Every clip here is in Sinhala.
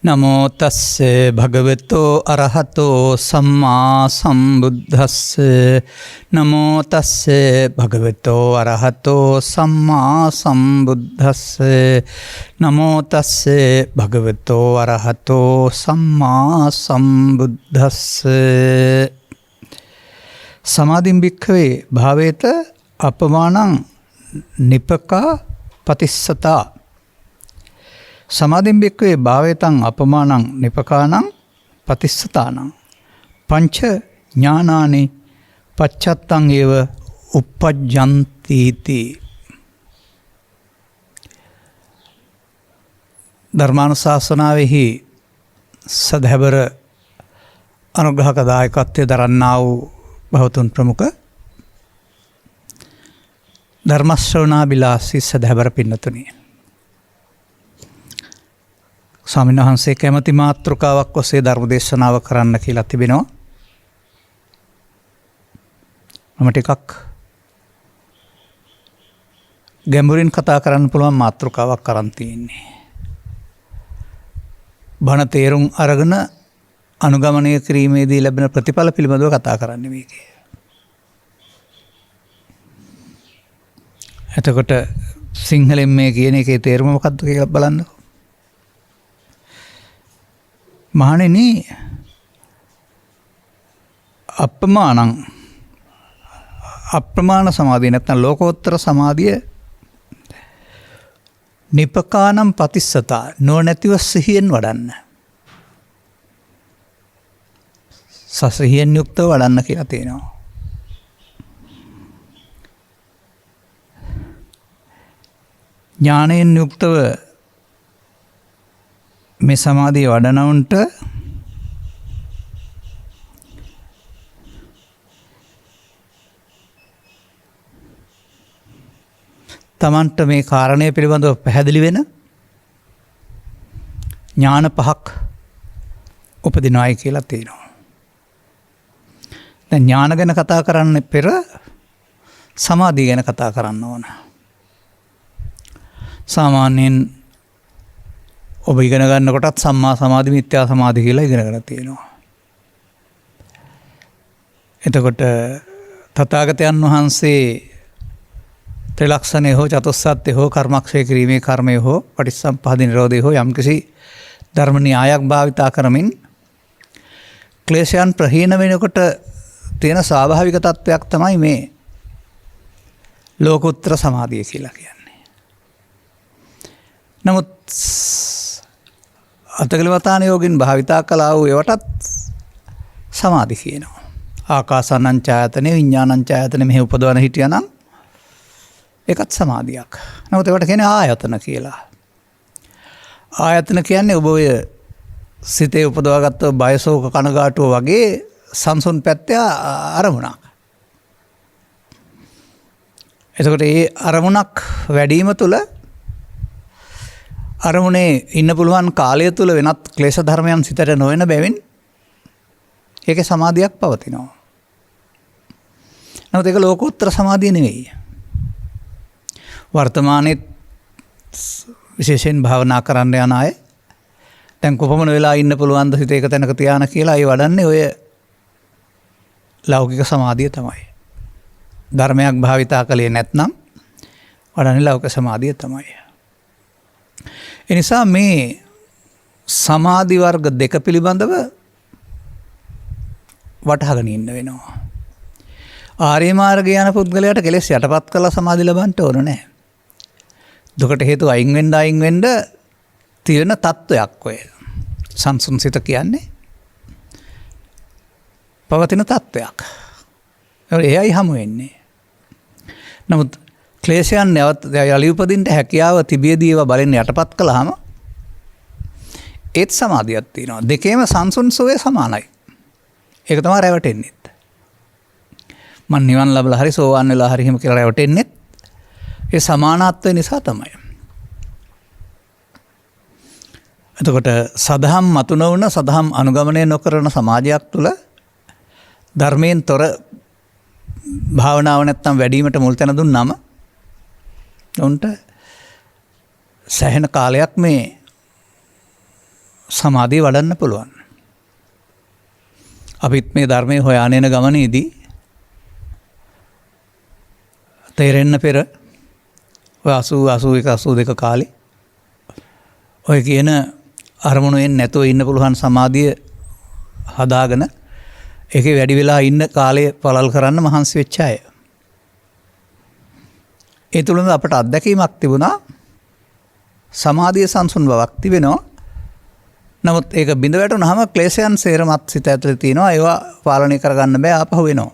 නමෝ තස්සේ භගවතෝ අරහතෝ සම්මා සම්බුද්දස්සේ නමෝ තස්සේ භගවතෝ අරහතෝ සම්මා සම්බුද්දස්සේ නමෝ තස්සේ භගවතෝ අරහතෝ සම්මා සම්බුද්දස්සේ සමාධින් භික්ඛවේ භාවේත අපමානං නිපකා පතිස්සතා සමාධින් භික්ඛවේ භාවේතං අපමානං නිපකානං පතිස්සතානං පංච ඥානානි පච්චත්තං ඒව uppajjantīti ධර්මානුශාසනාවෙහි සදහැබර අනුග්‍රහක දායකත්වය දරන්නා වූ බහුතුන් ප්‍රමුඛ ධර්ම ශ්‍රවණාබිලාසී සදහැබර පින්නතුනි, ස්වාමීන් වහන්සේ කැමති මාතෘකාවක් ඔස්සේ ධර්ම දේශනාව කරන්න කියලා තිබෙනවා. මම ටිකක් ගැඹුරින් කතා කරන්න පුළුවන් මාතෘකාවක් කරන් තියෙන්නේ. බණ තේරුම් අරගෙන අනුගමනය කිරීමේදී ලැබෙන ප්‍රතිඵල පිළිබඳව කතා කරන්නේ මේකේ. එතකොට සිංහලෙන් මේ කියන එකේ තේරුම මොකක්ද කියලා බලන්න. මහණෙනි, අප්‍රමාණ සමාධිය නැත්නම් ලෝකෝත්තර සමාධිය නිපකානම් පතිස්සතා නොනැතිව සිහියෙන් වඩන්න. සසිහියෙන් යුක්තව වඩන්න කියලා තියෙනවා. ඥානයෙන් යුක්තව මේ සමාධිය වඩනවුන්ට තමන්ට මේ කාරණය පිළිබඳව පැහැදිලි වෙන ඥාන පහක් උපදිනවායි කියලා තියෙනවා. දැන් ඥාන ගැන කතා කරන්න පෙර සමාධිය ගැන කතා කරන්න ඕන. සාමාන්‍යයෙන් ඔබ ඉගෙන ගන්නකොටත් සම්මා සමාධි මිත්‍යා සමාධි කියලා ඉගෙනගෙන තියෙනවා. එතකොට තථාගතයන් වහන්සේ ත්‍රිලක්ෂණය හෝ චතුස්සත්ත්‍ය හෝ කර්මක්ෂය කිරීමේ කර්මය හෝ පටිච්චසමුප්පාද නිරෝධය හෝ යම්කිසි ධර්ම න්‍යායක් භාවිතා කරමින් ක්ලේශයන් ප්‍රහීන වෙනකොට තියෙන ස්වාභාවික තත්වයක් තමයි මේ ලෝකෝත්තර සමාධිය කියලා කියන්නේ. නමුත් අතකලවතාන යෝගින් භාවිතා කළා වූ ඒවටත් සමාධි කියනවා. ආකාසානං ඡායතනෙ විඥානං ඡායතනෙ මෙහි උපදවන හිටියානම් ඒකත් සමාධියක්. නමුත් ඒවට කියන්නේ ආයතන කියලා. ආයතන කියන්නේ ඔබ ඔය සිතේ උපදවාගත්ත බයසෝක කනගාටුව වගේ සංසුන් පැත්තේ අරමුණක්. එතකොට ඒ අරමුණක් වැඩිම තුළ අරමුණේ ඉන්න පුළුවන් කාලය තුළ වෙනත් ක්ලේශ ධර්මයන් සිතට නොවන බැවින් ඒකේ සමාධියක් පවතිනවා. නමුත් ඒක ලෝකෝත්තර සමාධිය නෙවෙයි. වර්තමානයේ විශේෂයෙන් භාවනා කරන්න යන අය දැන් කොපමණ වෙලා ඉන්න පුළුවන්ද හිත එක තැනක තියාන කියලා ඒ වඩන්නේ ඔය ලෞකික සමාධිය තමයි. ධර්මයක් භාවිතා කළේ නැත්නම් වඩන්නේ ලෞකික සමාධිය තමයි. එනිසා මේ සමාධි වර්ග දෙක පිළිබඳව වටහාගෙන ඉන්න වෙනවා. ආර්ය මාර්ගය යන පුද්ගලයාට කෙලෙස් යටපත් කරලා සමාධි ලබන්න ඕන නැහැ. දුකට හේතු අයින් වෙන්න තියෙන තත්වයක් ඔය. සංසුන් සිත කියන්නේ පවතින තත්වයක්. එයයි හමු වෙන්නේ. නමුත් ක්ලේශයන් නැවත යලි උපදින්න හැකියාව තිබියදී ඒවා බලෙන් යටපත් කළාම ඒත් සමාධියක් තියෙනවා. දෙකේම සංසුන් සෝය සමානයි. ඒක තමයි රැවටෙන්නේ. මන් නිවන් ලැබලා හරි සෝවාන් වෙලා හරි හිම කියලා රැවටෙන්නේ ඒ සමානත්වය නිසා තමයි. එතකොට සදහම් මතු නොවන සදහම් අනුගමනය නොකරන සමාජයක් තුළ ධර්මයෙන් තොර භාවනාව නැත්තම් වැඩිවීමට මුල් තැන දුන්නම උන්ට සෑහෙන කාලයක් මේ සමාධිය වඩන්න පුළුවන්. අපිත් මේ ධර්මයේ හොයාගෙන යන ගමනේදී තේරෙන්න පෙර ඔය 80 81 82 කාලේ ඔය කියන අරමුණෙන් නැතුව ඉන්න පුළුවන් සමාධිය හදාගෙන ඒකේ වැඩි වෙලා ඉන්න කාලය පළල් කරන්න මහන්සි වෙච්ච අය. ඒ තුලින් අපට අත්දැකීමක් තිබුණා සමාධිය සංසුන් බවක් තිබෙනවා. නමුත් ඒක බිඳ වැටුනහම ක්ලේශයන් සේරමත් සිත ඇතුලේ තියෙනවා. ඒවා පාලනය කරගන්න බෑ ආපහු වෙනවා.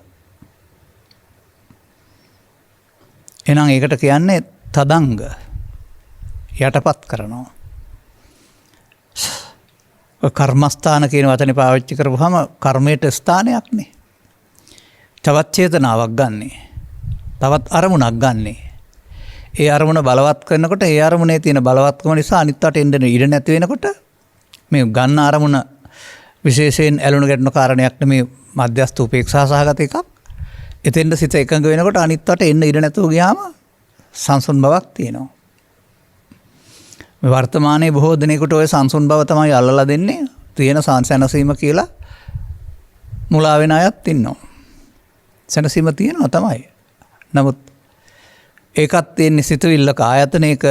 එහෙනම් ඒකට කියන්නේ තදංග යටපත් කරනවා. කර්මස්ථාන කියන වචනේ පාවිච්චි කරපුවාම කර්මයට ස්ථානයක් නේ. තවත් චේතනාවක් ගන්නෙ. තවත් අරමුණක් ගන්නෙ. ඒ අරමුණ බලවත් කරනකොට ඒ අරමුණේ තියෙන බලවත්කම නිසා අනිත්වට එන්න ඉඩ නැති වෙනකොට මේ ගන්න අරමුණ විශේෂයෙන් ඇලුණු ගැටුණු කාරණයක් නෙමේ මධ්‍යස්ථ උපේක්ෂා සහගත එකක්. එතෙන්ද සිත එකඟ වෙනකොට අනිත්වට එන්න ඉඩ නැතුව ගියාම සංසුන් බවක් තියෙනවා. මේ වර්තමානයේ බොහෝ දිනෙකට ওই සංසුන් බව තමයි අල්ලලා දෙන්නේ. තියෙන සැනසීම කියලා මුලා වෙන අයත් ඉන්නවා. සැනසීම තියෙනවා තමයි. නමුත් ඒකත් තියෙන්නේ සිතුවිල්ලක ආයතනයක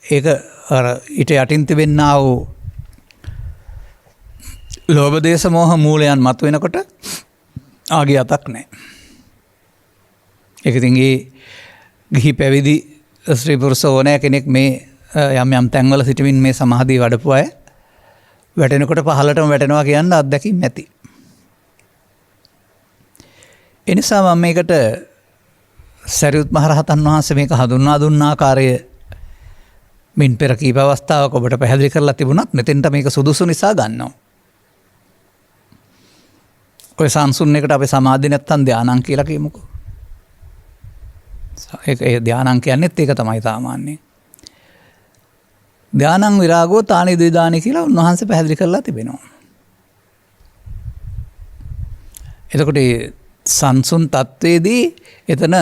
ඒක අර ඊට යටින් තිබෙන්නා වූ ලෝභ දේශ මොහ මූලයන් මත වෙනකොට ආගේ අතක් නැහැ. ඒක ඉතින් ගිහි පැවිදි ස්ත්‍රී පුරුෂ ඕනෑ කෙනෙක් මේ යම් යම් තැන්වල සිටමින් මේ සමාධිය වඩපු අය වැටෙනකොට පහළටම වැටෙනවා කියන්න අත්දැකීම් නැති. ඒ නිසා මම මේකට සරියුත් මහරහතන් වහන්සේ මේක හඳුන්වා දුන්න ආකාරය මින් පෙර කීප අවස්ථාවක ඔබට පැහැදිලි කරලා තිබුණත් මෙතෙන්ට මේක සුදුසු නිසා ගන්නවා. ඔය සංසුන් එකට අපි සමාධිය නැත්තම් ධානං කියලා කියමුකෝ. ඒ ධානං කියන්නේත් ඒක තමයි සාමාන්‍යයෙන්. ධානං විරාගෝ තානි ද්විදානි කියලා උන්වහන්සේ පැහැදිලි කරලා තිබෙනවා. එතකොට සංසුන් තත්වයේදී එතන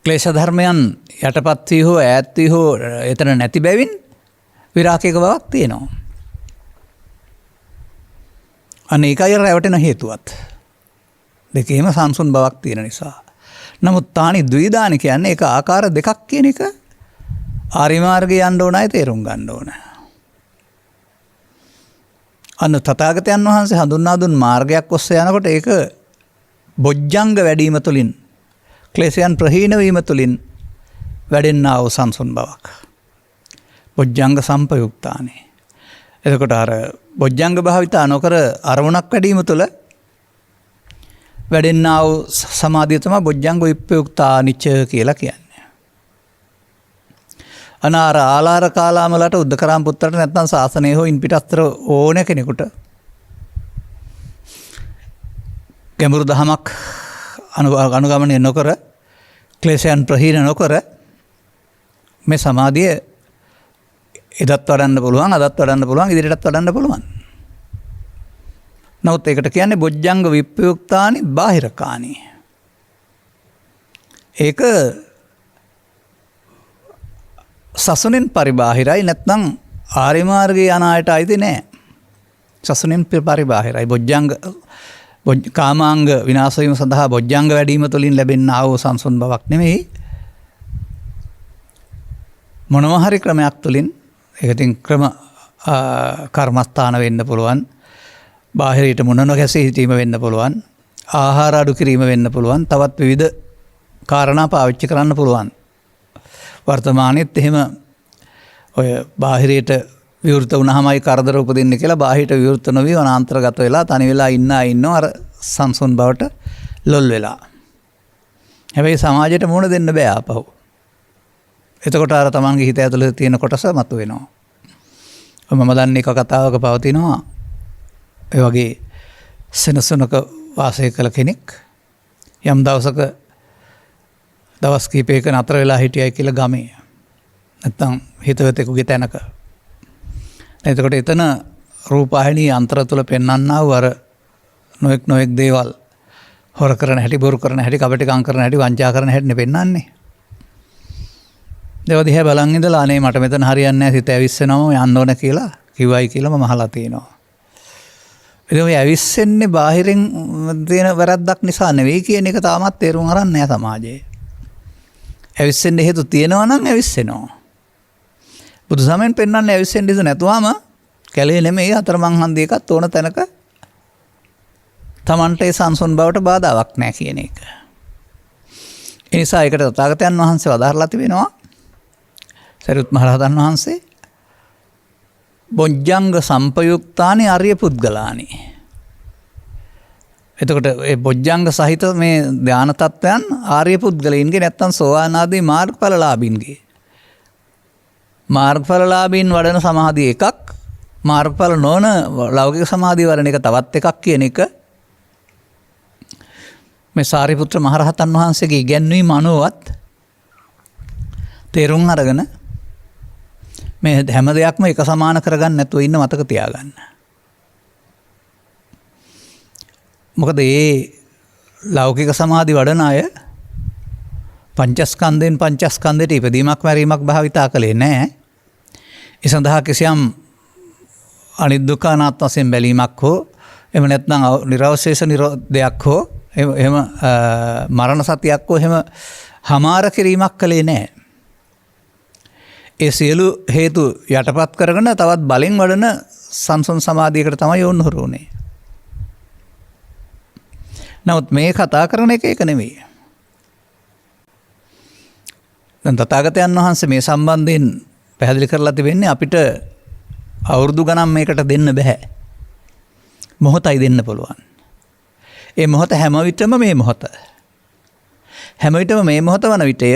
ක්ලේශ ධර්මයන් යටපත් වී හෝ ඈත් වී හෝ එතන නැති බැවින් විරාගයක බවක් තියෙනවා. අනේකයි රැවටෙන හේතුවත්. දෙකේම සංසුන් බවක් තියෙන නිසා. නමුත් තානි ද්විදානි කියන්නේ ඒක ආකාර දෙකක් කියන එක ආර්ය මාර්ගයේ යන්න ඕන අය තේරුම් ගන්න ඕන. අන්න තථාගතයන් වහන්සේ හඳුන්වා දුන් මාර්ගයක් ඔස්සේ යනකොට ඒක බොජ්ජංග වැඩිම තුලින් ක්ලේශයන් ප්‍රහීන වීම තුලින් වැඩෙන්නා වූ සංසුන් බවක්. බොජ්ජංග සම්පයුක්තානේ. එතකොට අර බොජ්ජංග භාවිතා නොකර අරමුණක් වැඩිම තුල වැඩෙන්නා වූ සමාධිය තමයි බොජ්ජංග විප්‍රයුක්තානිච්ච කියලා කියන්නේ. අනාර ආලාර කාලාමලට උද්දකරාම පුත්‍රට නැත්නම් ශාසනය හෝ ඉන් පිටස්තර ඕන කෙනෙකුට ගැඹුරු දහමක් අනුගමනය නොකර ක්ලේශයන් ප්‍රහීන නොකර මේ සමාධිය එදත් වඩන්න පුළුවන් අදත් වඩන්න පුළුවන් ඉදිරියටත් වඩන්න පුළුවන්. නමුත් ඒකට කියන්නේ බොජ්ජංග විප්‍රයුක්තානි බාහිරකානි. ඒක සසුනෙන් පරිබාහිරයි නැත්නම් ආර්ය මාර්ගයේ යන අයට අයිති නෑ. සසුනෙන් පරිබාහිරයි. බොජ්ජංග කාමාංග විනාශ වීම සඳහා බොජ්ජංග වැඩිම තුලින් ලැබෙනා වූ සංසුන් බවක් නෙමෙයි. මොනවා හරි ක්‍රමයක් තුලින් ඒක ඉතින් කර්මස්ථාන වෙන්න පුළුවන්. බාහිරයට මොන නොගැසී සිටීම වෙන්න පුළුවන්. ආහාර අඩු කිරීම වෙන්න පුළුවන්. තවත් විවිධ කාරණා පාවිච්චි කරන්න පුළුවන්. වර්තමානයේත් එහෙම ඔය බාහිරයට විවෘත වුණාමයි කරදර උපදින්නේ කියලා බාහිරට විවෘත නොවි වනාන්තරගත වෙලා තනි වෙලා ඉන්නවා අර සංසුන් බවට ලොල් වෙලා. හැබැයි සමාජයට මුණ දෙන්න බෑ ආපහු. එතකොට අර තමන්ගේ හිත ඇතුළේ තියෙන කොටස මතුවෙනවා. මම දන්නේ එක කතාවක පවතිනවා. ඒ වගේ සෙනසුනක වාසය කළ කෙනෙක් යම් දවසක දවස් කීපයක නතර වෙලා හිටියයි කියලා ගමේ. නැත්තම් හිතවතෙකුගේ තැනක. එතකොට එතන රූපවාහිනී අන්තර තුල පෙන්වන්නා වූ අර නොඑක් දේවල් හොර කරන හැටි, බොරු කරන හැටි, කපටිකම් කරන හැටි, වංචා කරන හැටි නේ පෙන්වන්නේ. ඒවා දිහා බලන් ඉඳලා අනේ මට මෙතන හරියන්නේ නැහැ සිත ඇවිස්සෙනවම යන්න ඕන කියලා කිව්වයි කියලා මම අහලා තියෙනවා. ඉතින් ඔය ඇවිස්සෙන්නේ බාහිරින් තියෙන වැරද්දක් නිසා නෙවෙයි කියන එක තාමත් තේරුම් අරන් නැහැ සමාජයේ. ඇවිස්සෙන්න හේතු තියෙනවා නම් ඇවිස්සෙනවා. බුදුසමෙන් පෙන්වන්නේ ඇවිස්සෙන්න ඉඳ නැතුවම කැලේ නෙමෙයි අතරමං හන්දිය එකත් ඕන තැනක තමන්ට ඒ සංසුන් බවට බාධාවක් නැහැ කියන එක. ඒ නිසා ඒකට තථාගතයන් වහන්සේ වදාරලා තිබෙනවා. සරියුත් මහ රහතන් වහන්සේ බොජ්ජංග සම්පයුක්තානි ආර්ය පුද්ගලානි. එතකොට ඒ බොජ්ජංග සහිත මේ ධාන තත්වයන් ආර්ය පුද්ගලයින්ගේ නැත්තම් සෝවාන් ආදී මාර්ගඵලලාභින්ගේ. මාර්ගඵලලාභීන් වඩන සමාධිය එකක්, මාර්ගඵල නොවන ලෞකික සමාධිය වඩන එක තවත් එකක් කියන එක මේ සාරිපුත්‍ර මහ රහතන් වහන්සේගේ ඉගැන්වීම අනුවත් තේරුම් අරගෙන මේ හැම දෙයක්ම එක සමාන කරගන්න නැතුව ඉන්න මතක තියාගන්න. මොකද මේ ලෞකික සමාධි වඩන අය පංචස්කන්ධයෙන් පංචස්කන්ධයට ඉපදීමක් මැරීමක් භාවිතා කළේ නැහැ. ඒ සඳහා කිසියම් අනිදුක්ඛ අනාත්ම වශයෙන් බැලීමක් හෝ එහෙම නැත්නම් නිරවශේෂ නිරෝධයක් හෝ එහෙම මරණ සතියක් හෝ එහෙම හමාර කිරීමක් කළේ නැහැ. ඒ සියලු හේතු යටපත් කරගෙන තවත් බලෙන් වඩන සංසුන් සමාධියකට තමයි යොන්න හුරුුනේ. නමුත් මේ කතා කරන එක ඒක නෙවෙයි. දැන් තථාගතයන් වහන්සේ මේ සම්බන්ධයෙන් පැහැදිලි කරලා තිබෙන්නේ අපිට අවුරුදු ගණන් මේකට දෙන්න බෑ. මොහොතයි දෙන්න පුළුවන්. ඒ මොහොත හැම විටම මේ මොහොත. හැම විටම මේ මොහොත වන විටය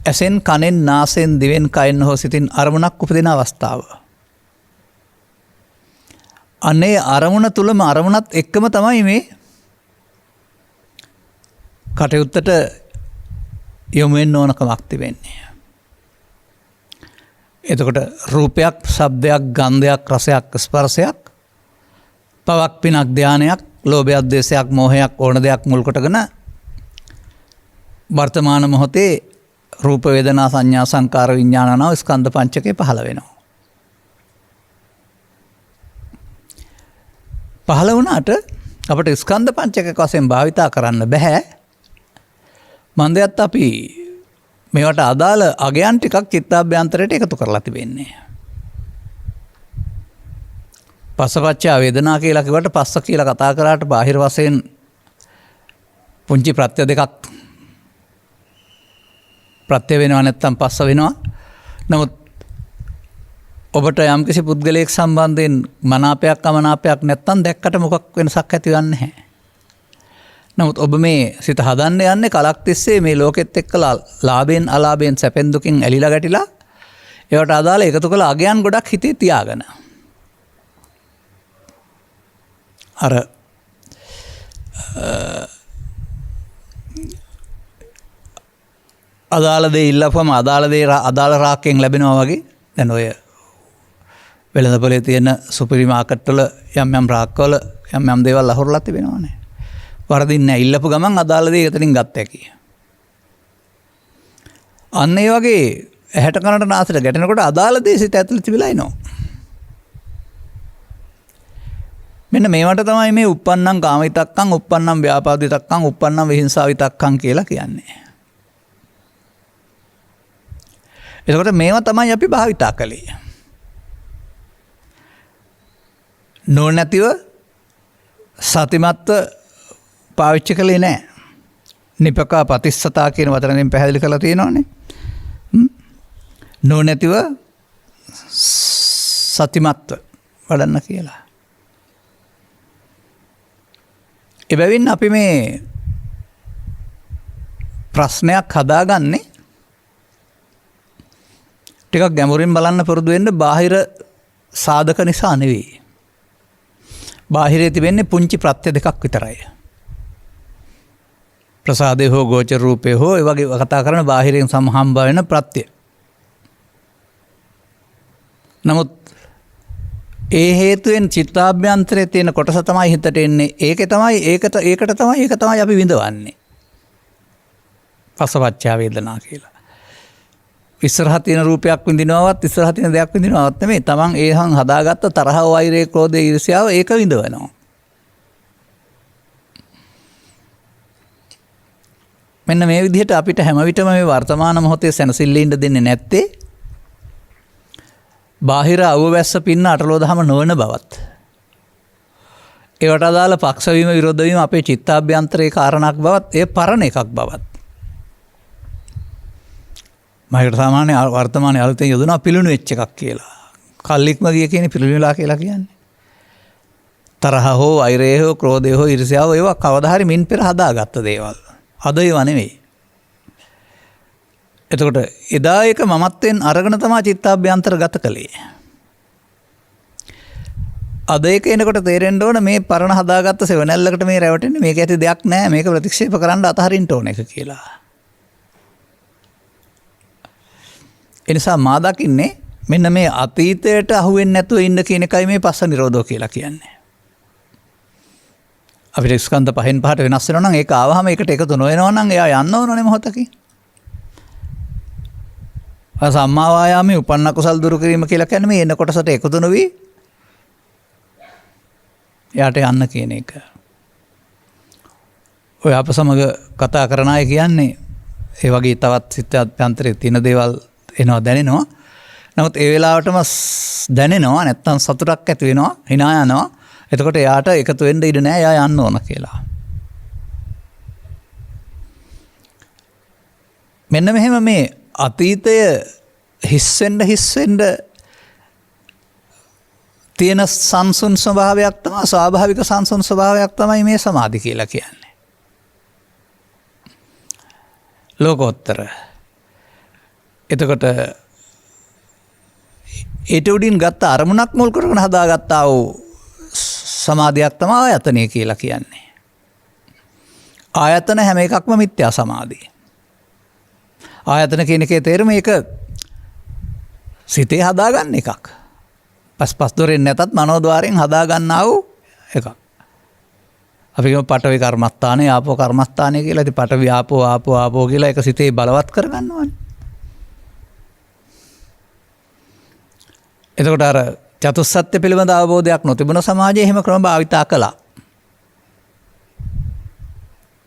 ඇසෙන් කනෙන් නාසයෙන් දිවෙන් කයෙන් හෝ සිතින් අරමුණක් උපදින අවස්ථාව. අනේ අරමුණ තුලම අරමුණත් එක්කම තමයි මේ කටයුත්තට යොමු වෙන්න ඕනකමක් තිබෙන්නේ. එතකොට රූපයක්, ශබ්දයක්, ගන්ධයක්, රසයක්, ස්පර්ශයක්, පවක් පිනක්, ධානයක්, ලෝභයක්, ද්වේෂයක්, මෝහයක් ඕන දෙයක් මුල් කොටගෙන වර්තමාන මොහොතේ රූප වේදනා සංඥා සංකාර විඥාන යන ස්කන්ධ පංචකය පහළ වෙනවා. පහළ වුණාට අපිට ස්කන්ධ පංචකයක් වශයෙන් භාවිතා කරන්න බෑ. මන්දයත් අපි මේවට අදාළ අගයන් ටිකක් චිත්තාභ්‍යන්තරයට එකතු කරලා තිබෙන්නේ. පස්සපච්චා වේදනා කියලා කිව්වට පස්ස කියලා කතා කරාට බාහිර වශයෙන් පුංචි ප්‍රත්‍ය දෙකක් ප්‍රත්‍ය වෙනවා නැත්තම් පස්ස වෙනවා. නමුත් ඔබට යම්කිසි පුද්ගලයෙක් සම්බන්ධයෙන් මනාපයක් අමනාපයක් නැත්තම් දැක්කට මොකක් වෙනසක් ඇති වෙන්නේ නැහැ. නමුත් ඔබ මේ සිත හදන්න යන්නේ කලක් තිස්සේ මේ ලෝකෙත් එක්කලා ලාභයෙන් අලාභයෙන් සැපෙන් දුකින් ඇලිලා ගැටිලා ඒවට අදාළ එකතු කළ අගයන් ගොඩක් හිතේ තියාගෙන. අර අදාළ දේ ඉල්ලපුවම අදාළ දේ අදාළ රාක්කයෙන් ලැබෙනවා වගේ. දැන් ඔය වෙළඳපොලේ තියෙන සුපරි මාකට් වල යම් යම් රාක්කවල යම් යම් දේවල් අහුරලා තිබෙනවානේ. වරදින් නැහැ, ඉල්ලපු ගමන් අදාළ දේ එතනින් ගත්ත හැකි. අන්න ඒ වගේ ඇහැට කනට නාසයට ගැටෙනකොට අදාළ දේ සිත ඇතුළේ තිබිලා එනවා. මෙන්න මේවට තමයි මේ uppannam කාම විතක්කං, uppannam ව්‍යාපාද විතක්කං, uppannam විහිංසා විතක්කං කියලා කියන්නේ. එතකොට මේවා තමයි අපි භාවිතා කළේ. නොනැතිව සතිමත්ව පාවිච්චි කළේ නැහැ. නිපකා ප්‍රතිස්සතා කියන වචනෙන් පැහැදිලි කරලා තියෙනවානේ. නොනැතිව සතිමත්ව වඩන්න කියලා. එබැවින් අපි මේ ප්‍රශ්නයක් හදාගන්නේ ටිකක් ගැඹුරින් බලන්න පුරුදු වෙන්න බාහිර සාධක නිසා නෙවෙයි. බාහිරේ තිබෙන්නේ පුංචි ප්‍රත්‍ය දෙකක් විතරයි. ප්‍රසාදේ හෝ ගෝචර රූපේ හෝ ඒ වගේ කතා කරන බාහිරින් සම්හම්බ වෙන ප්‍රත්‍ය. නමුත් ඒ හේතුවෙන් චිත්තාභ්‍යන්තරයේ තියෙන කොටස තමයි හිතට එන්නේ. ඒක තමයි අපි විඳවන්නේ. පස්සපච්චා වේදනා කියලා. ඉස්සරහ තියෙන රූපයක් විඳිනවවත් ඉස්සරහ තියෙන දෙයක් විඳිනවවත් නෙමෙයි. තමන් ඒහන් හදාගත්ත තරහ, වෛරය, ක්‍රෝධය, ඊර්ෂ්‍යාව ඒක විඳවනවා. මෙන්න මේ විදිහට අපිට හැම විටම මේ වර්තමාන මොහොතේ සැනසෙල්ලේ ඉඳ දෙන්නේ නැත්තේ බාහිර අවවැස්ස පින්න අටලෝ දහම නොවන බවත්. ඒවට අදාළ පක්ෂ වීම විරෝධ වීම අපේ චිත්තාභ්‍යන්තරයේ කාරණාවක් බවත් ඒ පරණ එකක් බවත්. මම සාමාන්‍ය වර්තමානයේ අලුතෙන් යොදනවා පිළුණු වෙච්ච එකක් කියලා. කල්ලික්ම ගිය කියන්නේ පිළුණුලා කියලා කියන්නේ. තරහ හෝ වෛරය හෝ ක්‍රෝධය හෝ ඊර්ෂ්‍යාව ඒවා කවදා හරි මින් පෙර හදාගත්ත දේවල්. අද ඒවා නෙවෙයි. එතකොට එදා ඒක මමත්වෙන් අරගෙන තමයි චිත්තාභ්‍යන්තර ගත කළේ. අද ඒක එනකොට තේරෙන්න ඕන මේ පරණ හදාගත්ත සෙවණැල්ලකට මේ රැවටෙන්නේ මේක ඇති දෙයක් නෑ මේක ප්‍රතික්ෂේප කරන්න අතහරින්න ඕන එක කියලා. ඒ නිසා මා දකින්නේ මෙන්න මේ අතීතයට අහු වෙන්නේ නැතුව ඉන්න කියන එකයි මේ පස්ස නිරෝධෝ කියලා කියන්නේ. අපිට ස්කන්ධ පහෙන් පහට වෙනස් වෙනවා නම් ඒක ආවහම ඒකට එකතු නොවෙනවා නම් එයා යන්න ඕනනේ මොහොතකින්. සම්මා වායාමයේ උපන්න කුසල් දුරු කිරීම කියලා කියන්නේ මේ එන කොටසට එකතු නොවි එයාට යන්න කියන එක. ඔය අප සමග කතා කරන අය කියන්නේ ඒ වගේ තවත් සිත අභ්‍යන්තරයේ තියෙන දේවල් එනවා දැනෙනවා. නමුත් ඒ වෙලාවටම දැනෙනවා නැත්තම් සතුටක් ඇති වෙනවා hina යනවා. එතකොට එයාට එකතු වෙන්න ඉඩ නැහැ එයා යන්න ඕන කියලා. මෙන්න මෙහෙම මේ අතීතය හිස් වෙන්න තියෙන සංසුන් ස්වභාවයක් තමයි ස්වාභාවික සංසුන් ස්වභාවයක් තමයි මේ සමාධි කියලා කියන්නේ. ලෝකෝත්තර. එතකොට ඊට උඩින් ගත්ත අරමුණක් මුල් කරගෙන හදාගත්තා වූ සමාධියක් තමයි ආයතනය කියලා කියන්නේ. ආයතන හැම එකක්ම මිත්‍යා සමාධිය. ආයතන කියන එකේ තේරුම ඒක සිතේ හදාගන්න එකක්. පස් දොරෙන් නැතත් මනෝද්වාරයෙන් හදාගන්නා වූ එකක්. අපි කියමු පඨවි කර්මස්ථානය, ආපෝ කර්මස්ථානය කියලා. ඉතින් පඨවි ආපෝ කියලා ඒක සිතේ බලවත් කරගන්නවානේ. එතකොට අර චතුස්සත්‍ය පිළිබඳ අවබෝධයක් නොතිබුණ සමාජයේ එහෙම ක්‍රම භාවිතා කළා.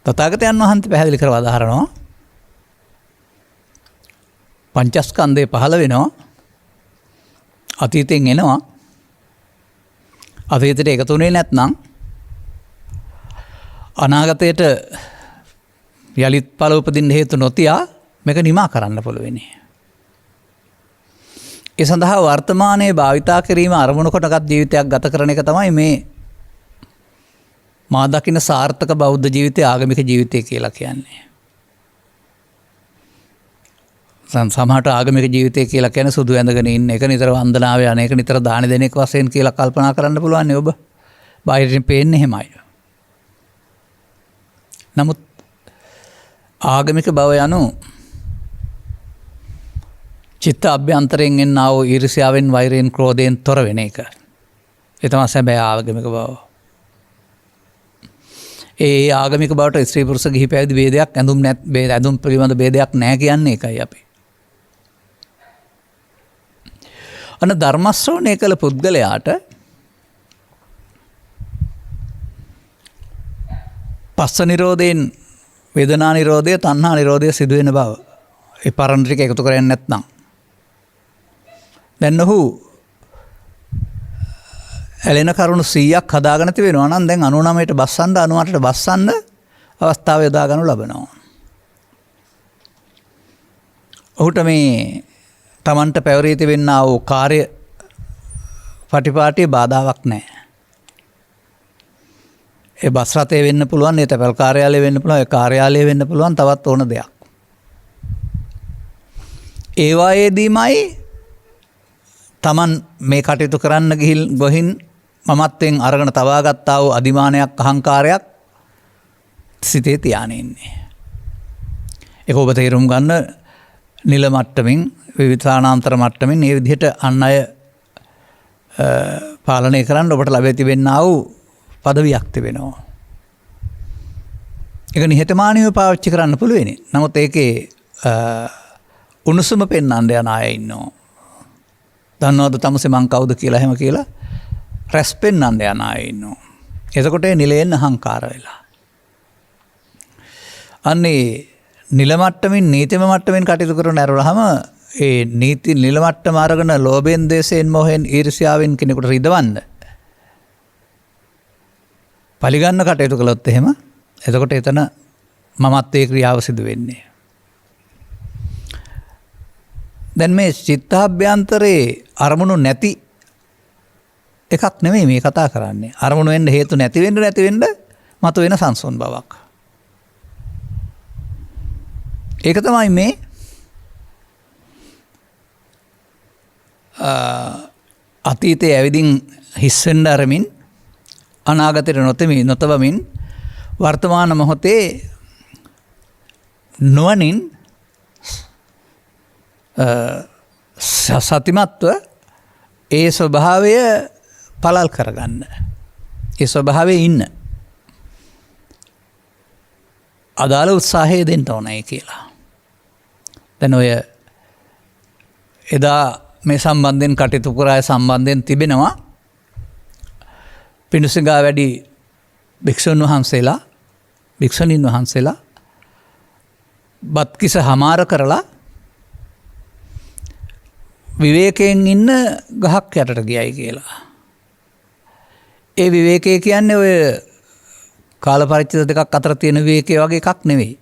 තථාගතයන් වහන්සේ පැහැදිලි කරව අදහරනවා පංචස්කන්ධය පහළ වෙනවා අතීතයෙන් එනවා අතීතයට එකතු වෙන්නේ නැත්නම් අනාගතයට යලිත් පළ උපදින්න හේතු නොතියා මේක නිමා කරන්න පුළුවන්නේ. ඒ සඳහා වර්තමානයේ භාවිතා කිරීම අරමුණු කොටගත් ජීවිතයක් ගත කරන එක තමයි මේ මා දකින සාර්ථක බෞද්ධ ජීවිතය ආගමික ජීවිතය කියලා කියන්නේ. සමහරට ආගමික ජීවිතය කියලා කියන්නේ සුදු ඇඳගෙන ඉන්න එක, නිතර වන්දනාවේ යන එක, නිතර දාන දෙන එක වශයෙන් කියලා කල්පනා කරන්න පුළුවන් නේ ඔබ. බාහිරින් පේන්නේ එහෙමයි. නමුත් ආගමික බව යනු චිත්ත අභ්‍යන්තරයෙන් එන්නා වූ ඊර්ෂ්‍යාවෙන්, වෛරයෙන්, ක්‍රෝධයෙන් තොර වෙන එක. ඒ තමයි සැබෑ ආගමික බව. ඒ ආගමික බවට ස්ත්‍රී පුරුෂ ගිහි පැවිදි ભેදයක් ඇඳුම් පිළිබඳ ભેදයක් නැහැ කියන්නේ ඒකයි අපි. අන ධර්ම ශ්‍රවණය කළ පුද්ගලයාට පස්ස නිරෝධයෙන් වේදනා නිරෝධය, තණ්හා නිරෝධය සිදු වෙන බව. ඒ පරණ ටික එකතු කරන්නේ නැත්නම් දැන් ඔහු ඇලෙන කරුණු 100ක් හදාගෙන තිබෙනවා නම් දැන් 99ට බස්සන්න 98ට බස්සන්න අවස්ථාව යොදා ගන්නු ලබනවා. ඔහුට මේ තමන්ට පැවරී තිබෙනා වූ කාර්ය පටිපාටියේ බාධාවක් නැහැ. ඒ බස් රථය වෙන්න පුළුවන්, ඒ තැපැල් කාර්යාලය වෙන්න පුළුවන්, ඒ කාර්යාලය වෙන්න පුළුවන්, තවත් ඕන දෙයක්. ඒ වායේදීමයි තමන් මේ කටයුතු කරන්න ගොහින් මමත්වෙන් අරගෙන තබාගත්තා වූ අධිමානයක්, අහංකාරයක් සිතේ තියාගෙන ඉන්නේ. ඒක ඔබ තේරුම් ගන්න නිල මට්ටමින්, විවිධානාන්තර මට්ටමින් මේ විදිහට අන් අය පාලනය කරන්න ඔබට ලැබී තිබෙනා වූ පදවියක් තිබෙනවා. ඒක නිහතමානීව පාවිච්චි කරන්න පුළුවන්. නමුත් ඒකේ උණුසුම පෙන්වන්න යන අය ඉන්නවා. දන්නවද තමසේ මං කවුද කියලා එහෙම කියලා රැස් පෙන්වන්න යන අය ඉන්නවා. එතකොට ඒ නිලයෙන් අහංකාර වෙලා. අන්නේ නිල මට්ටමින් නීතිම මට්ටමින් කටයුතු කරන ඇරුණාම ඒ නීති නිල මට්ටම අරගෙන ලෝභයෙන් දේශයෙන් මොහෙන් ඊර්ෂ්‍යාවෙන් කෙනෙකුට රිදවන්න පරිගන්න කටයුතු කළොත් එහෙම එතකොට එතන මමත් ඒ ක්‍රියාව සිදු වෙන්නේ. දැන් මේ චිත්තාභ්‍යන්තරේ අරමුණු නැති එකක් නෙමෙයි මේ කතා කරන්නේ. අරමුණු වෙන්න හේතු නැති වෙන්න මතුවෙන සංසුන් බවක්. ඒක තමයි මේ අතීතයේ ඇවිදින් හිස් වෙන්න අරමින් අනාගතයට නොතබමින් වර්තමාන මොහොතේ නුවණින් සතිමත්ව ඒ ස්වභාවය පළල් කරගන්න. ඒ ස්වභාවයේ ඉන්න. අදාළ උත්සාහය දෙන්න ඕනයි කියලා. දැන් ඔය එදා මේ සම්බන්ධයෙන් කටයුතු කරාය සම්බන්ධයෙන් තිබෙනවා පිණුසිඟා වැඩි භික්ෂුන් වහන්සේලා භික්ෂුණීන් වහන්සේලා බත්කිස හමාර කරලා විවේකයෙන් ඉන්න ගහක් යටට ගියයි කියලා. ඒ විවේකය කියන්නේ ඔය කාල පරිච්ඡේද දෙකක් අතර තියෙන විවේකය වගේ එකක් නෙවෙයි.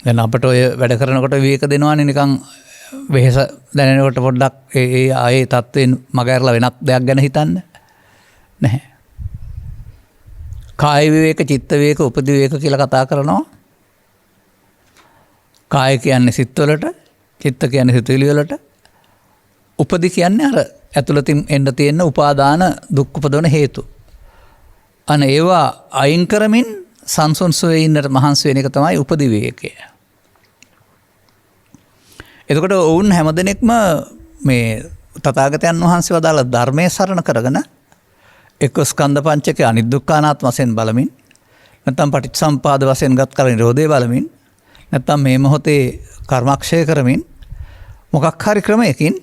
දැන් අපිට ඔය වැඩ කරනකොට විවේක දෙනවනේ නිකන් වෙහෙස දැනෙනකොට පොඩ්ඩක් ඒ ආයේ තත්වෙන් මගහැරලා වෙනත් දෙයක් ගැන හිතන්න නැහැ. කාය විවේක, චිත්ත විවේක, උපදි විවේක කියලා කතා කරනවා. කාය කියන්නේ සිත්වලට, චිත්ත කියන්නේ සිතුවිලි වලට, උපදි කියන්නේ අර ඇතුළතින් එන්න තියෙන උපාදාන දුක් උපදවන හේතු. අනේ ඒවා අයින් කරමින් සංසොන්සෝයේ ඉන්නට මහන්සි වෙන එක තමයි උපදි විවේකය. එතකොට ඔවුන් හැමදෙනෙක්ම මේ තථාගතයන් වහන්සේ වදාළ ධර්මයේ සරණ කරගෙන එක්ක ස්කන්ධ පංචකය අනිදුක්ඛානාත්ම වශයෙන් බලමින් නැත්නම් පටිච්චසම්පාද වශයෙන් ගත් කල නිරෝධය බලමින් නැත්නම් මේ මොහොතේ කර්මක්ෂය කරමින් මොකක් හරි ක්‍රමයකින්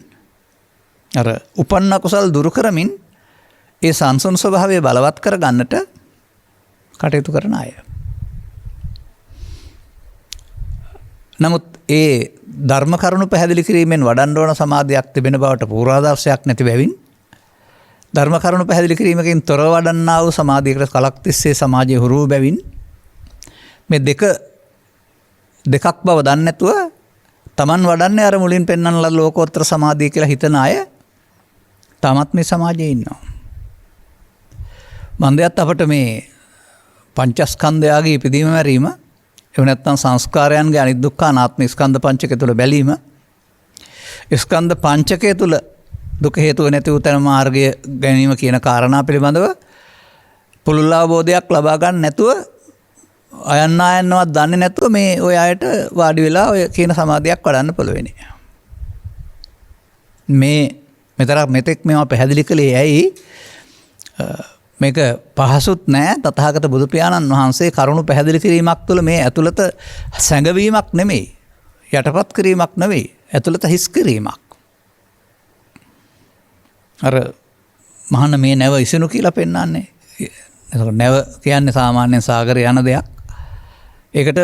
අර උපන්න කුසල් දුරු කරමින් ඒ සංසුන් ස්වභාවය බලවත් කර ගන්නට කටයුතු කරන අය. නමුත් ඒ ධර්ම කරුණු පැහැදිලි කිරීමෙන් වඩන්න ඕන සමාධියක් තිබෙන බවට පූර්වාදර්ශයක් නැති බැවින් ධර්ම කරුණු පැහැදිලි කිරීමකින් තොරව වඩන්නා වූ සමාධියකට කලක් තිස්සේ සමාජයේ හුරු බැවින් මේ දෙකක් බව දන්නේ නැතුව Taman වඩන්නේ අර මුලින් පෙන්වන ලෝකෝත්තර සමාධිය කියලා හිතන අය තාමත් මේ සමාජයේ ඉන්නවා. මන්දයත් අපට මේ පංචස්කන්ධයගේ ඉපදීම මැරීම එහෙම නැත්නම් සංස්කාරයන්ගේ අනිදුක්ඛ අනාත්ම ස්කන්ධ පංචකය තුළ බැලීම ස්කන්ධ පංචකය තුළ දුක හේතුව නැති වූ තන මාර්ගය ගැනීම කියන කාරණා පිළිබඳව පුළුල් අවබෝධයක් ලබා ගන්න නැතුව අයන්නවත් දන්නේ නැතුව මේ ඔය අයට වාඩි වෙලා ඔය කියන සමාධියක් වඩන්න පුළුවන්. මෙතෙක් මේවා පැහැදිලි කළේ ඇයි? මේක පහසුත් නෑ. තථාගත බුදු පියාණන් වහන්සේ කරුණු පැහැදිලි කිරීමක් තුළ මේ ඇතුළත සැඟවීමක් නෙමෙයි, යටපත් කිරීමක් නෙමෙයි, ඇතුළත හිස් කිරීමක්. අර මහාන මේ නැව ඉසුණු කියලා පෙන්වන්නේ. එතකොට නැව කියන්නේ සාමාන්‍යයෙන් සාගරේ යන දෙයක්. ඒකට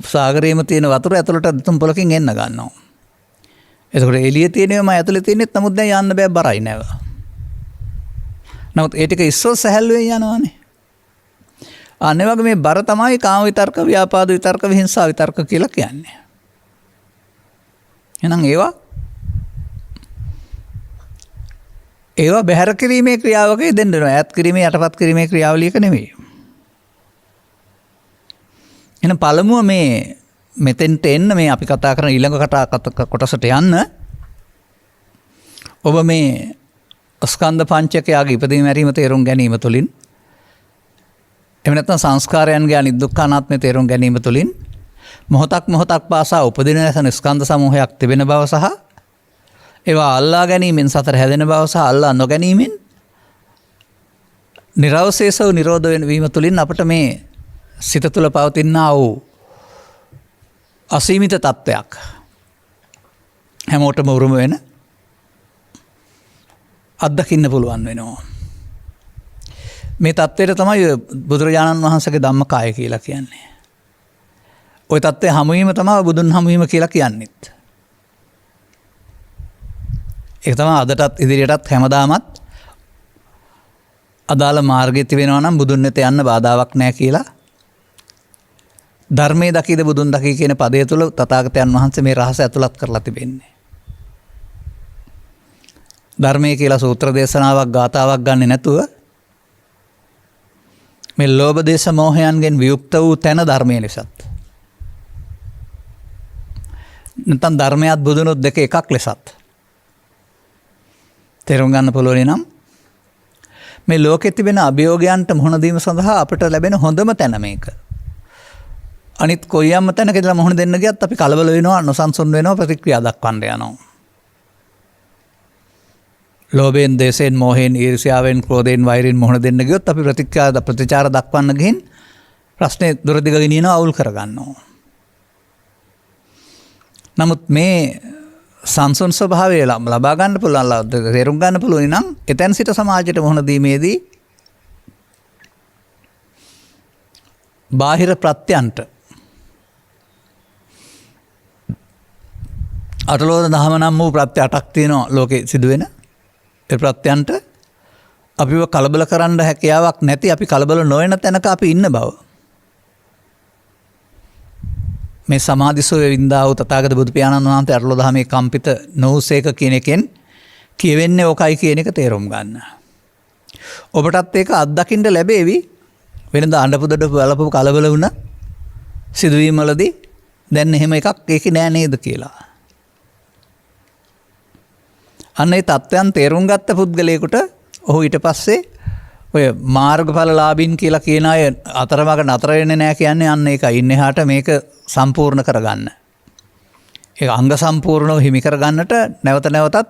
සාගරේම තියෙන වතුර ඇතුළට තුම් පොලකින් එන්න ගන්නවා. එතකොට එළිය තියෙනවම ඇතුළේ තියෙනෙත් නමුත් දැන් යන්න බෑ, බරයි නැව. නමුත් ඒ ටික ඉස්සෝ සැහැල්ලුවෙන් යනවානේ. අනේ වගේ මේ බර තමයි කාම විතර්ක, ව්‍යාපාද විතර්ක, විහිංසා විතර්ක කියලා කියන්නේ. එහෙනම් ඒවා බැහැර කිරීමේ ක්‍රියාවක යෙදෙන්න වෙනවා. ඈත් කිරීමේ, යටපත් කිරීමේ ක්‍රියාවලියක නෙමෙයි. එහෙනම් පළමුව මෙතෙන්ට එන්න මේ අපි කතා කරන ඊළඟ කොටසට යන්න ඔබ මේ ස්කන්ධ පංචකයගේ ඉපදීම මැරීම තේරුම් ගැනීම තුළින් එහෙම නැත්නම් සංස්කාරයන්ගේ අනිදුක්ඛ අනාත්මය තේරුම් ගැනීම තුළින් මොහොතක් පාසා උපදින නැසන ස්කන්ධ සමූහයක් තිබෙන බව සහ ඒවා අල්ලා ගැනීමෙන් සතර හැදෙන බව සහ අල්ලා නොගැනීමෙන් නිරවශේෂව නිරෝධ වීම තුළින් අපට මේ සිත තුළ පවතිනා වූ අසීමිත තත්ත්වයක්. හැමෝටම උරුම වෙන අත්දකින්න පුළුවන් වෙනවා. මේ තත්ත්වයට තමයි බුදුරජාණන් වහන්සේගේ ධම්මකාය කියලා කියන්නේ. ওই තත්ත්වයේ හමුවීම තමයි බුදුන් හමුවීම කියලා කියන්නේත්. ඒක තමයි අදටත් ඉදිරියටත් හැමදාමත් අදාළ මාර්ගයේ තිබෙනවා නම් බුදුන් වෙත යන්න බාධාවක් නැහැ කියලා ධර්මයේ දකීද බුදුන් දකී කියන පදය තුළ තථාගතයන් වහන්සේ මේ රහස ඇතුළත් කරලා තිබෙන්නේ. ධර්මයේ කියලා සූත්‍ර දේශනාවක් ගාතාවක් ගන්නෙ නැතුව මේ ලෝභ දේශ මොහයන්ගෙන් වියුක්ත වූ තැන ධර්මයේ ලෙසත් නැත්නම් ධර්මයත් බුදුනොත් දෙක එකක් ලෙසත් තේරුම් ගන්න පුළුවන් නම් මේ ලෝකෙ තිබෙන අභියෝගයන්ට මුහුණ දීම සඳහා අපිට ලැබෙන හොඳම තැන මේක. අනිත් කොයියම්ම තැනකදලා මුහුණ දෙන්න ගියත් අපි කලබල වෙනවා, නොසන්සුන් වෙනවා, ප්‍රතික්‍රියා දක්වන්න යනවා. ලෝභයෙන්, දේශයෙන්, මෝහයෙන්, ඊර්ෂ්‍යාවෙන්, ක්‍රෝධයෙන්, වෛරයෙන් මුහුණ දෙන්න ගියොත් අපි ප්‍රතිචාර දක්වන්න ගිහින් ප්‍රශ්නේ දුරදිග ගෙනියනවා, අවුල් කරගන්නවා. නමුත් මේ සංසුන් ස්වභාවය ලබා ගන්න පුළුවන්, තේරුම් ගන්න පුළුවන් නම් එතෙන් සිට සමාජයට මුහුණ දීමේදී බාහිර ප්‍රත්‍යයන්ට අටලෝක දහම නම් වූ ප්‍රත්‍ය 8ක් තියෙනවා ලෝකේ සිදුවෙන. ඒ ප්‍රත්‍යයන්ට අපිව කලබල කරන්න හැකියාවක් නැති, අපි කලබල නොවන තැනක අපි ඉන්න බව මේ සමාධිසෝය වින්දා වූ තථාගත බුදු පියාණන් වහන්සේ අටලෝ දහමේ කම්පිත නොවුසේක කියන එකෙන් කියවෙන්නේ ඕකයි කියන එක තේරුම් ගන්න. ඔබටත් ඒක අත්දකින්න ලැබෙවි. වෙනද අඬපු බලපු කලබල වුණ සිදුවීම් වලදී දැන් එහෙම එකක් ඒකේ නෑ නේද කියලා. අන්න ඒ තත්ත්වයන් තේරුම් ගත්ත පුද්ගලයෙකුට ඔහු ඊට පස්සේ ඔය මාර්ගඵලලාභීන් කියලා කියන අය අතරමඟ නතර වෙන්නේ නැහැ කියන්නේ අන්න ඒකයි. ඉන්න එහාට මේක සම්පූර්ණ කරගන්න. ඒක අංග සම්පූර්ණව හිමි කරගන්නට නැවත නැවතත්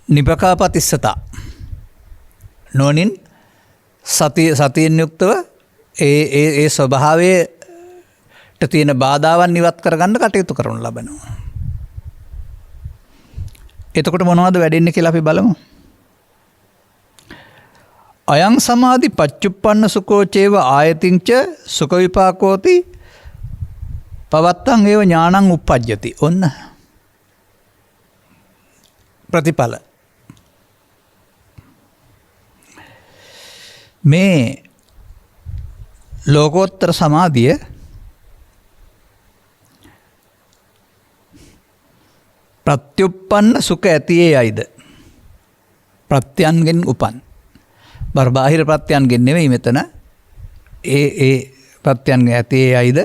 නිපකාපතිස්සතා නොනින් සතියෙන් යුක්තව ඒ ස්වභාවයට තියෙන බාධාවන් ඉවත් කරගන්න කටයුතු කරනු ලබනවා. එතකොට මොනවද වැඩෙන්නේ කියලා අපි බලමු. අයං සමාධි පච්චුප්පන්න සුකෝචේව ආයතින්ච සුඛ විපාකෝති පවත්තං ඒව ඥානං උප්පජ්ජති. ඔන්න ප්‍රතිඵල. මේ ලෝකෝත්තර සමාධිය ප්‍රත්‍යුප්පන්න සුඛ ඇතියේ යයිද ප්‍රත්‍යයන්ගෙන් උපන්. බාහිර ප්‍රත්‍යයන්ගෙන් නෙවෙයි මෙතන. ඒ ප්‍රත්‍යයන්ගෙන් ඇතියේ යයිද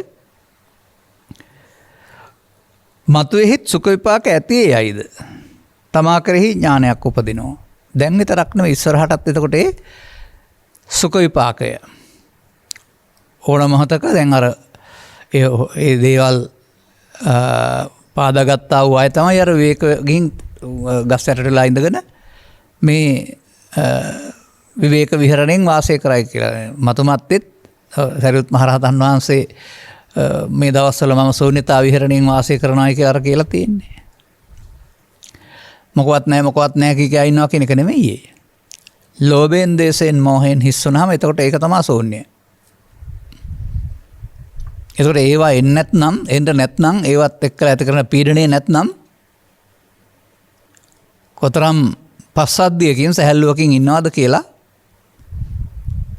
මතුවේහිත් සුඛ විපාක ඇතියේ යයිද තමා කෙරෙහි ඥානයක් උපදිනවා. දැන් විතරක් නෙවෙයි ඉස්සරහටත් එතකොට ඒ සුඛ විපාකය ඕන මොහතක දැන් අර ඒ දේවල් පාදාගත්තා වූ අය තමයි අර විවේක ගිහින් ගස් යටටලා ඉඳගෙන මේ විවේක විහරණයෙන් වාසය කරයි කියලා. මතුමත්තෙත් සරියුත් මහරහතන් වහන්සේ මේ දවස්වල මම ශූන්‍යතා විහරණයෙන් වාසය කරනවායි කියලා කියලා තියෙන්නේ. මොකවත් නැහැ කිය ඉන්නවා කියන එක නෙමෙයි. ලෝභයෙන්, දේශයෙන්, මෝහයෙන් හිස් වුණාම එතකොට ඒක තමයි ශූන්‍ය. ඒකට ඒවා එන්න නැත්නම් ඒවත් එක්කලා ඇති කරන පීඩණේ නැත්නම් කොතරම් පස්සද්ධියකින් සැහැල්ලුවකින් ඉන්නවද කියලා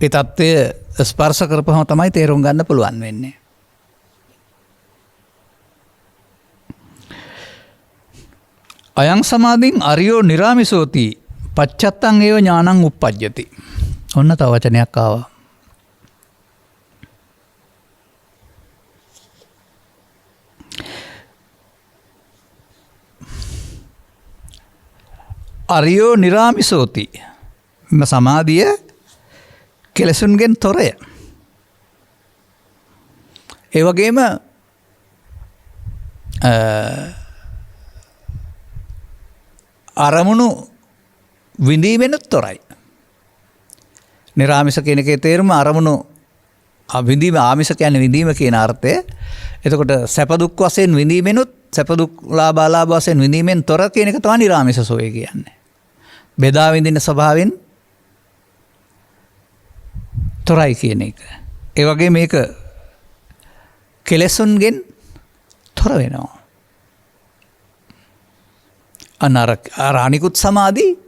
ඒ தත්ත්වය ස්පර්ශ කරපුවම තමයි තේරුම් ගන්න පුළුවන් වෙන්නේ. අයං සමාධින් අරියෝ නිරාමිසෝති පච්චත්තං ඒව ඥානං උප්පජ්ජති. ඔන්න තව වචනයක් ආවා. අරියෝ නිරාමිසෝති. සමාධිය කෙලෙසුන්ගෙන් තොරය. ඒ වගේම අරමුණු විඳීමෙනුත් තොරයි. නිරාමිස කියන එකේ තේරුම අරමුණු විඳීම ආමිෂ කියන්නේ විඳීම කියන අර්ථය. එතකොට සැප දුක් වශයෙන් විඳීමෙනුත් සැප දුක් ලාභ අලාභ වශයෙන් විඳීමෙන් තොර කියන එක තමයි නිර්ආමිෂ සෝය කියන්නේ. බෙදා විඳින ස්වභාවයෙන් තොරයි කියන එක. ඒ වගේ මේක කෙලෙසුන්ගෙන් තොර වෙනවා. අර අනිකුත් සමාධි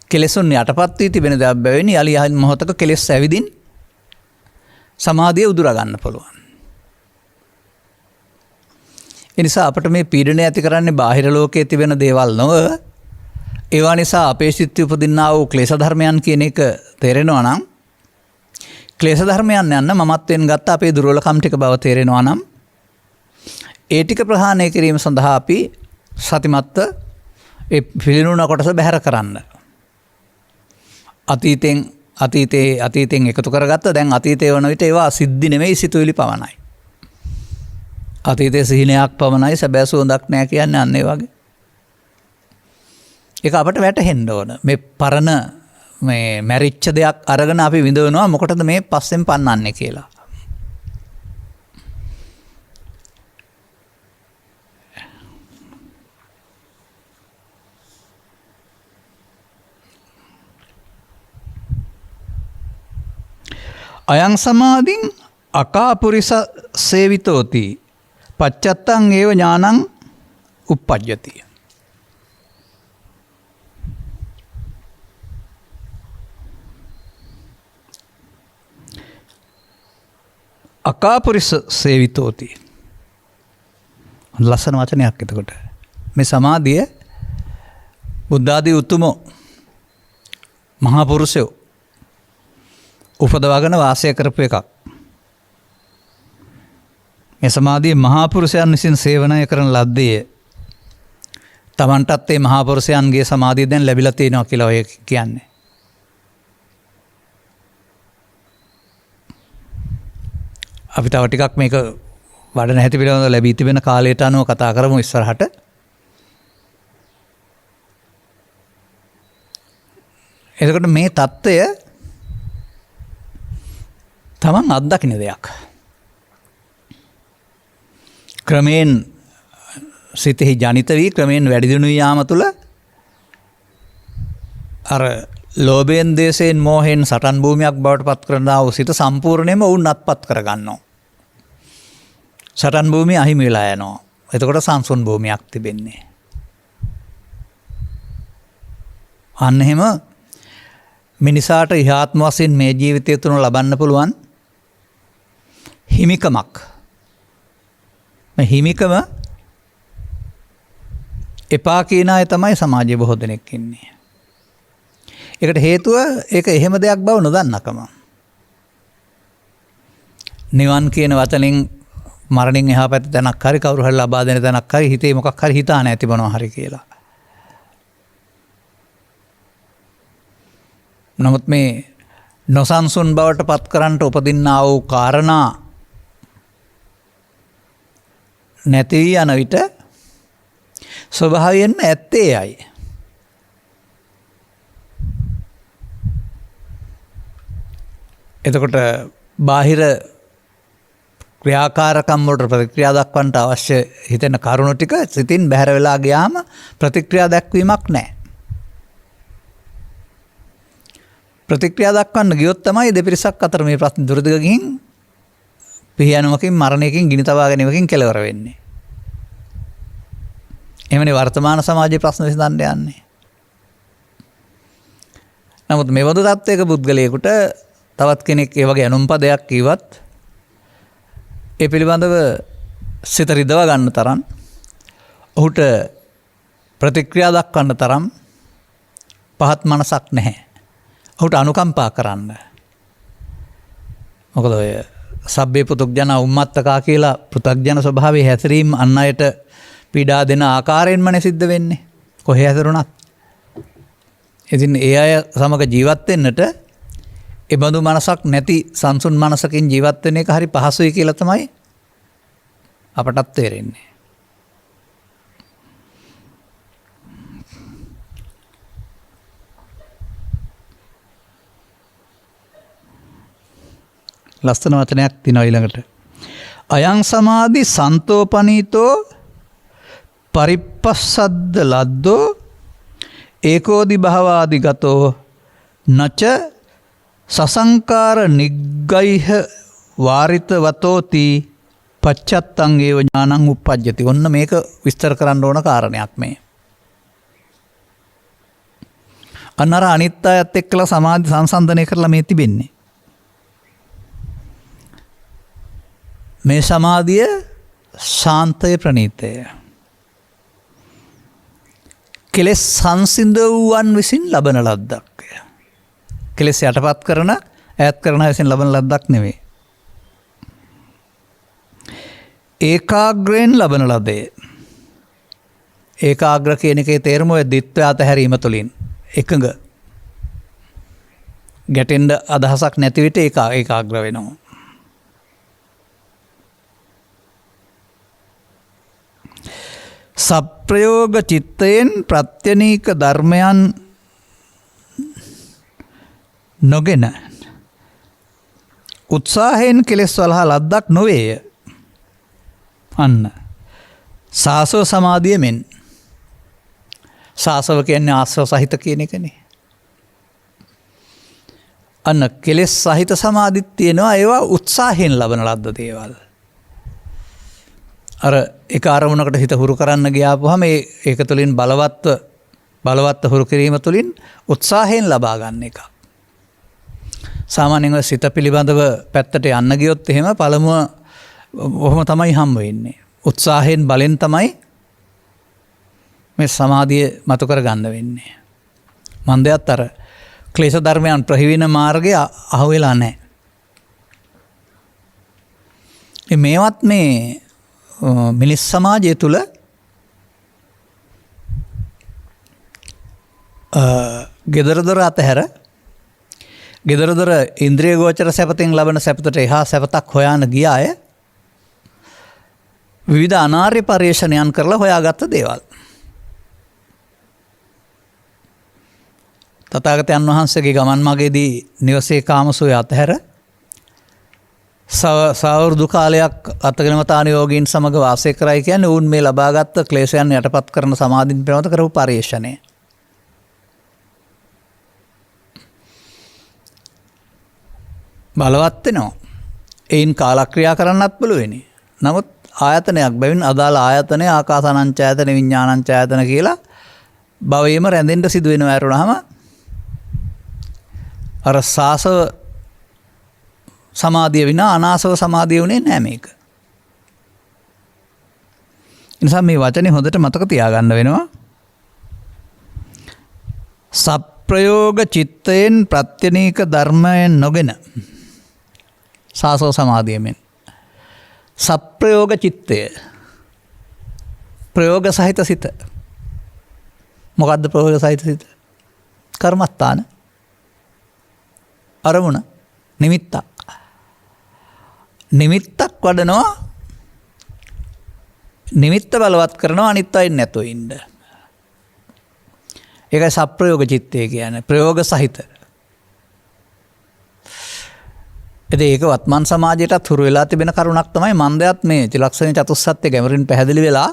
කෙලෙසුන් යටපත් වී තිබෙන දෙයක් බැවින් යලි මොහොතක කෙලෙස් ඇවිදින් සමාධිය උදුරා ගන්න පුළුවන්. ඒ නිසා අපිට මේ පීඩනය ඇති කරන්නේ බාහිර ලෝකයේ තිබෙන දේවල් නොව ඒවා නිසා අපේ සිත් උපදින්නා වූ ක්ලේශ ධර්මයන් කියන එක තේරෙනවා නම් ක්ලේශ ධර්මයන් යන්න මමත්වෙන් ගත්ත අපේ දුර්වලකම් ටික බව තේරෙනවා නම් ඒ ටික ප්‍රහාණය කිරීම සඳහා අපි සතිමත්ව ඒ පිළිනුණ කොටස බැහැර කරන්න. අතීතයෙන් එකතු කරගත්ත දැන් අතීතය වන විට ඒවා සිද්ධි නෙමෙයි සිතුවිලි පමණයි. අතීතයේ සිහිනයක් පමණයි සැබෑ සුවඳක් නැහැ කියන්නේ අන්න ඒ වගේ. ඒක අපට වැටහෙන්න ඕන. මේ පරණ මේ මැරිච්ච දෙයක් අරගෙන අපි විඳවනවා මොකටද මේ පස්සෙන් පන්නන්නේ කියලා. අයං සමාධින් අකාපුරිස සේවිතෝති පච්චත්තං ඒව ඥානං උප්පජ්ජති. අකාපුරිස සේවිතෝති ලස්සන වචනයක්. එතකොට මේ සමාධිය බුද්ධාදී උතුමෝ මහා පුරුෂයෝ උපදවාගෙන වාසය කරපු එකක්. මේ සමාධිය මහා පුරුෂයන් විසින් සේවනය කරන ලද්දේ. තමන්ටත් මේ මහා පුරුෂයන්ගේ සමාධිය දැන් ලැබිලා තියෙනවා කියලා ඔය කියන්නේ. අපි තව ටිකක් මේක වඩන හැටි පිළිබඳව ලැබී තිබෙන කාලයට අනුව කතා කරමු ඉස්සරහට. එතකොට මේ தত্ত্বය තමන් අත්දකින්න දෙයක්. ක්‍රමයෙන් සිතෙහි ජනිත වී ක්‍රමයෙන් වැඩිදියුණු යාම තුළ අර ලෝභයෙන් දේශයෙන් මෝහයෙන් සටන් භූමියක් බවට පත් කරනා වූ සිත සම්පූර්ණයෙන්ම වුන් අත්පත් කරගන්නවා. සටන් භූමිය අහිමි වෙලා යනවා. එතකොට සංසුන් භූමියක් තිබෙන්නේ. අන්න එහෙම මිනිසාට ඉහාත්ම වශයෙන් මේ ජීවිතය තුළ ලබන්න පුළුවන් හිමිකමක්. මේ හිමිකම එපා කියන අය තමයි සමාජයේ බොහෝ දෙනෙක් ඉන්නේ. ඒකට හේතුව ඒක එහෙම දෙයක් බව නොදන්නකම. නිවන් කියන වචනෙන් මරණින් එහා පැත්ත තැනක් හරි කවුරු හරි ලබා දෙන තැනක් හරි හිතේ මොකක් හරි හිතා නැති මොනවා හරි කියලා. නමුත් මේ නොසන්සුන් බවට පත් කරන්නට උපදින්නා වූ කාරණා නැති යන විට ස්වභාවයෙන්ම ඇත්තේ යයි. එතකොට බාහිර ක්‍රියාකාරකම් වලට ප්‍රතික්‍රියා දක්වන්නට අවශ්‍ය හිතෙන කරුණු ටික සිතින් බැහැර වෙලා ගියාම ප්‍රතික්‍රියා දක්වීමක් නැහැ. ප්‍රතික්‍රියා දක්වන්න ගියොත් තමයි දෙපිරිසක් අතර මේ ප්‍රශ්න දුරදිග ගිහින් පිහියනුවකින් මරණයකින් ගිනි තබා ගැනීමකින් කෙලවර වෙන්නේ. එමනේ වර්තමාන සමාජයේ ප්‍රශ්න විසඳන්න යන්නේ. නමුත් මේ වගේ තත්ත්වයක පුද්ගලයෙකුට තවත් කෙනෙක් ඒ වගේ අනුම් පදයක් කිව්වත් ඒ පිළිබඳව සිත රිදව ගන්න තරම් ඔහුට ප්‍රතික්‍රියා දක්වන්න තරම් පහත් මනසක් නැහැ. ඔහුට අනුකම්පා කරන්න. මොකද ඔය සබ්බේ පුතුග්ජන උම්මත්තකා කියලා පෘථග්ජන ස්වභාවයේ හැසිරීම අන් අයට පීඩා දෙන ආකාරයෙන්මනේ සිද්ධ වෙන්නේ. කොහේ හැසිරුණත්. ඉතින් ඒ අය සමග ජීවත් වෙන්නට ඒ බඳු මනසක් නැති සංසුන් මනසකින් ජීවත් වෙන එක හරි පහසුයි කියලා තමයි අපටත් තේරෙන්නේ. ලස්සන වචනයක් තියෙනවා ඊළඟට. අයං සමාධි සන්තෝපනීතෝ පරිප්පස්සද්ද ලද්දෝ ඒකෝදි භවාදිගතෝ නච සසංකාර නිග්ගයිහ වාරිතවතෝති පච්චත්තං ඒව ඥානං උප්පජ්ජති. ඔන්න මේක විස්තර කරන්න ඕන කාරණයක් මේ. අන්නර අනිත් අයත් එක්කලා සමාධි සංසන්දනය කරලා මේ තිබෙන්නේ. මේ සමාධිය ශාන්තය ප්‍රණීතය. කෙලෙස් සංසිඳවුවන් විසින් ලබන ලද්දක්. කෙලෙස් යටපත් කරන ඈත් කරන විසින් ලබන ලද්දක් නෙවෙයි. ඒකාග්‍රයෙන් ලබන ලදේ. ඒකාග්‍ර කියන එකේ තේරුම ඔය දිත්වය අතහැරීම තුළින් එකඟ ගැටෙන්න අදහසක් නැති විට ඒකාග්‍ර වෙනවා. සප්‍රයෝග චිත්තයෙන් ප්‍රත්‍යනීක ධර්මයන් නොගෙන උත්සාහයෙන් කෙලෙස් වලහා ලද්දක් නොවේය. අන්න සාසව සමාධිය මෙන්. සාසව කියන්නේ ආශ්‍රව සහිත කියන එකනේ. අන්න කෙලෙස් සහිත සමාධිත් තියෙනවා. ඒවා උත්සාහයෙන් ලබන ලද්ද දේවල්. අර එක අරමුණකට හිත හුරු කරන්න ගියාපුවාම ඒක තුළින් බලවත් හුරු කිරීම තුළින් උත්සාහයෙන් ලබා ගන්න එක. සාමාන්‍යයෙන් සිත පිළිබඳව පැත්තට යන්න ගියොත් එහෙම පළමුව ඔහොම තමයි හම්බ වෙන්නේ. උත්සාහයෙන් බලෙන් තමයි මේ සමාධිය මතු කර ගන්න වෙන්නේ. මන්දයත් අර ක්ලේශ ධර්මයන් ප්‍රහිවින මාර්ගය අහුවෙලා නැහැ. මේවත් මේ මිනිස් සමාජය තුළ ගෙදරදොර අතහැර ගෙදරදොර ඉන්ද්‍රිය ගෝචර සැපතෙන් ලබන සැපතට එහා සැපතක් හොයාන ගිය අය විවිධ අනාර්ය පර්යේෂණයන් කරලා හොයාගත්ත දේවල්. තථාගතයන් වහන්සේගේ ගමන් මගේදී නිවසේ කාමසුවය අතහැර සවුරුදු කාලයක් අත්ගලමතාන යෝගීන් සමග වාසය කරයි කියන්නේ උන් මේ ලබාගත් ක්ලේශයන් යටපත් කරන සමාධින් ප්‍රමත කරපු පරිශ්‍රණය. බලවත් වෙනවා. ඒයින් කාලක්‍රියා කරන්නත් පුළුවෙනි. නමුත් ආයතනයක් බැවින් අදාළ ආයතනය ආකාසානංචායතන විඥානංචායතන කියලා භවයේම රැඳෙන්න සිදු වෙනවා. ඇරුණාම අර සාසව සමාධිය විනා අනාසව සමාධිය වුණේ නැහැ මේක. එනිසා මේ වචනේ හොඳට මතක තියාගන්න වෙනවා. සප්‍රයෝග චිත්තයෙන් ප්‍රත්‍යනීක ධර්මයෙන් නොගෙන සාසව සමාධියමෙන් සප්‍රයෝග චිත්තය ප්‍රයෝග සහිත සිත. මොකද්ද ප්‍රයෝග සහිත සිත? කර්මස්ථාන අරමුණ නිමිත්තක්. නිමිත්තක් වඩනවා. නිමිත්ත බලවත් කරනවා අනිත් අයින් නැතුව ඉන්න. ඒකයි සප්‍රයෝග චිත්තය කියන්නේ. ප්‍රයෝග සහිත. ඒක වත්මන් සමාජයටත් හුරු වෙලා තිබෙන කරුණක් තමයි මන්දයත් මේ ත්‍රිලක්ෂණ චතුස්සත්‍ය ගැඹුරින් පැහැදිලි වෙලා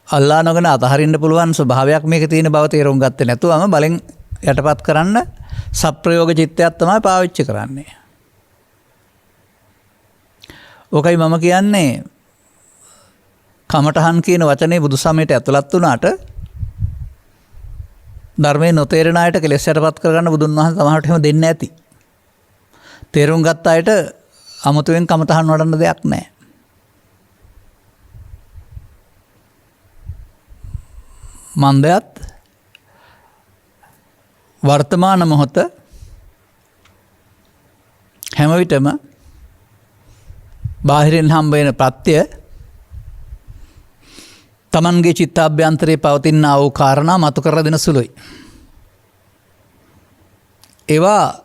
අල්ලා නොගෙන අතහරින්න පුළුවන් ස්වභාවයක් මේක තියෙන බව තේරුම් ගත්තේ නැතුවම බලෙන් යටපත් කරන්න සප්‍රයෝග චිත්තයක් තමයි පාවිච්චි කරන්නේ. ඕකයි මම කියන්නේ කමඨහන් කියන වචනේ බුදුසමයට ඇතුළත් වුණාට ධර්මයේ නොතේරෙන අයට කෙලෙස් යටපත් කරගන්න බුදුන් වහන්සේ සමහරට එහෙම දෙන්නේ නැති. තේරුම් ගත්ත අයට අමුතුවෙන් කමඨහන් වඩන්න දෙයක් නැහැ. මන්දයත් වර්තමාන මොහොත හැම විටම බාහිරින් හම්බ වෙන ප්‍රත්‍ය තමන්ගේ චිත්තාභ්‍යන්තරයේ පවතිනා වූ කාරණා මතු කරලා දෙන සුළුයි. ඒවා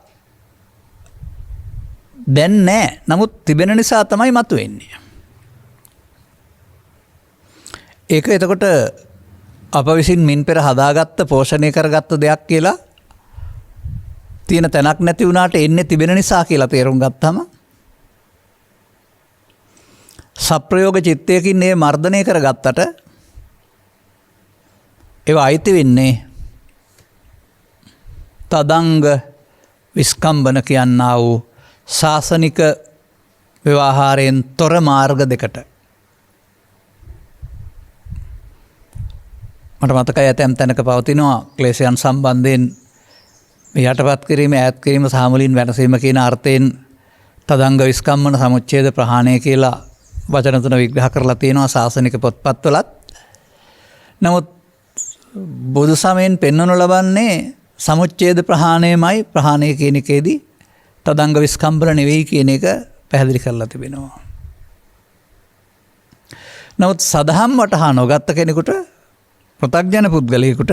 දැන් නැහැ. නමුත් තිබෙන නිසා තමයි මතුවෙන්නේ. ඒක එතකොට අප විසින් මින් පෙර හදාගත්ත පෝෂණය කරගත්ත දෙයක් කියලා තියෙන තැනක් නැති වුණාට එන්නේ තිබෙන නිසා කියලා තේරුම් ගත්තම සප්‍රයෝග චිත්තයකින් මේ මර්ධනය කරගත්තට ඒවා අයිති වෙන්නේ තදංග විස්කම්බන කියන්නා වූ ශාසනික ව්‍යවහාරයෙන් තොර මාර්ග දෙකට. මට මතකයි ඇතැම් තැනක පවතිනවා ක්ලේශයන් සම්බන්ධයෙන් යටපත් කිරීම ඈත් කිරීම සහ මුලින් වෙනසීම කියන අර්ථයෙන් තදංග විස්කම්බන සමුච්ඡේද ප්‍රහාණය කියලා වචන තුන විග්‍රහ කරලා තියෙනවා ශාසනික පොත්පත්වලත්. නමුත් බුදු සමයෙන් පෙන්වනු ලබන්නේ සමුච්ඡේද ප්‍රහාණයමයි ප්‍රහාණය කියන එකේදී තදංග විස්කම්බන නෙවෙයි කියන එක පැහැදිලි කරලා තිබෙනවා. නමුත් සදහම් වටහා නොගත්ත කෙනෙකුට පෘථග්ජන පුද්ගලයෙකුට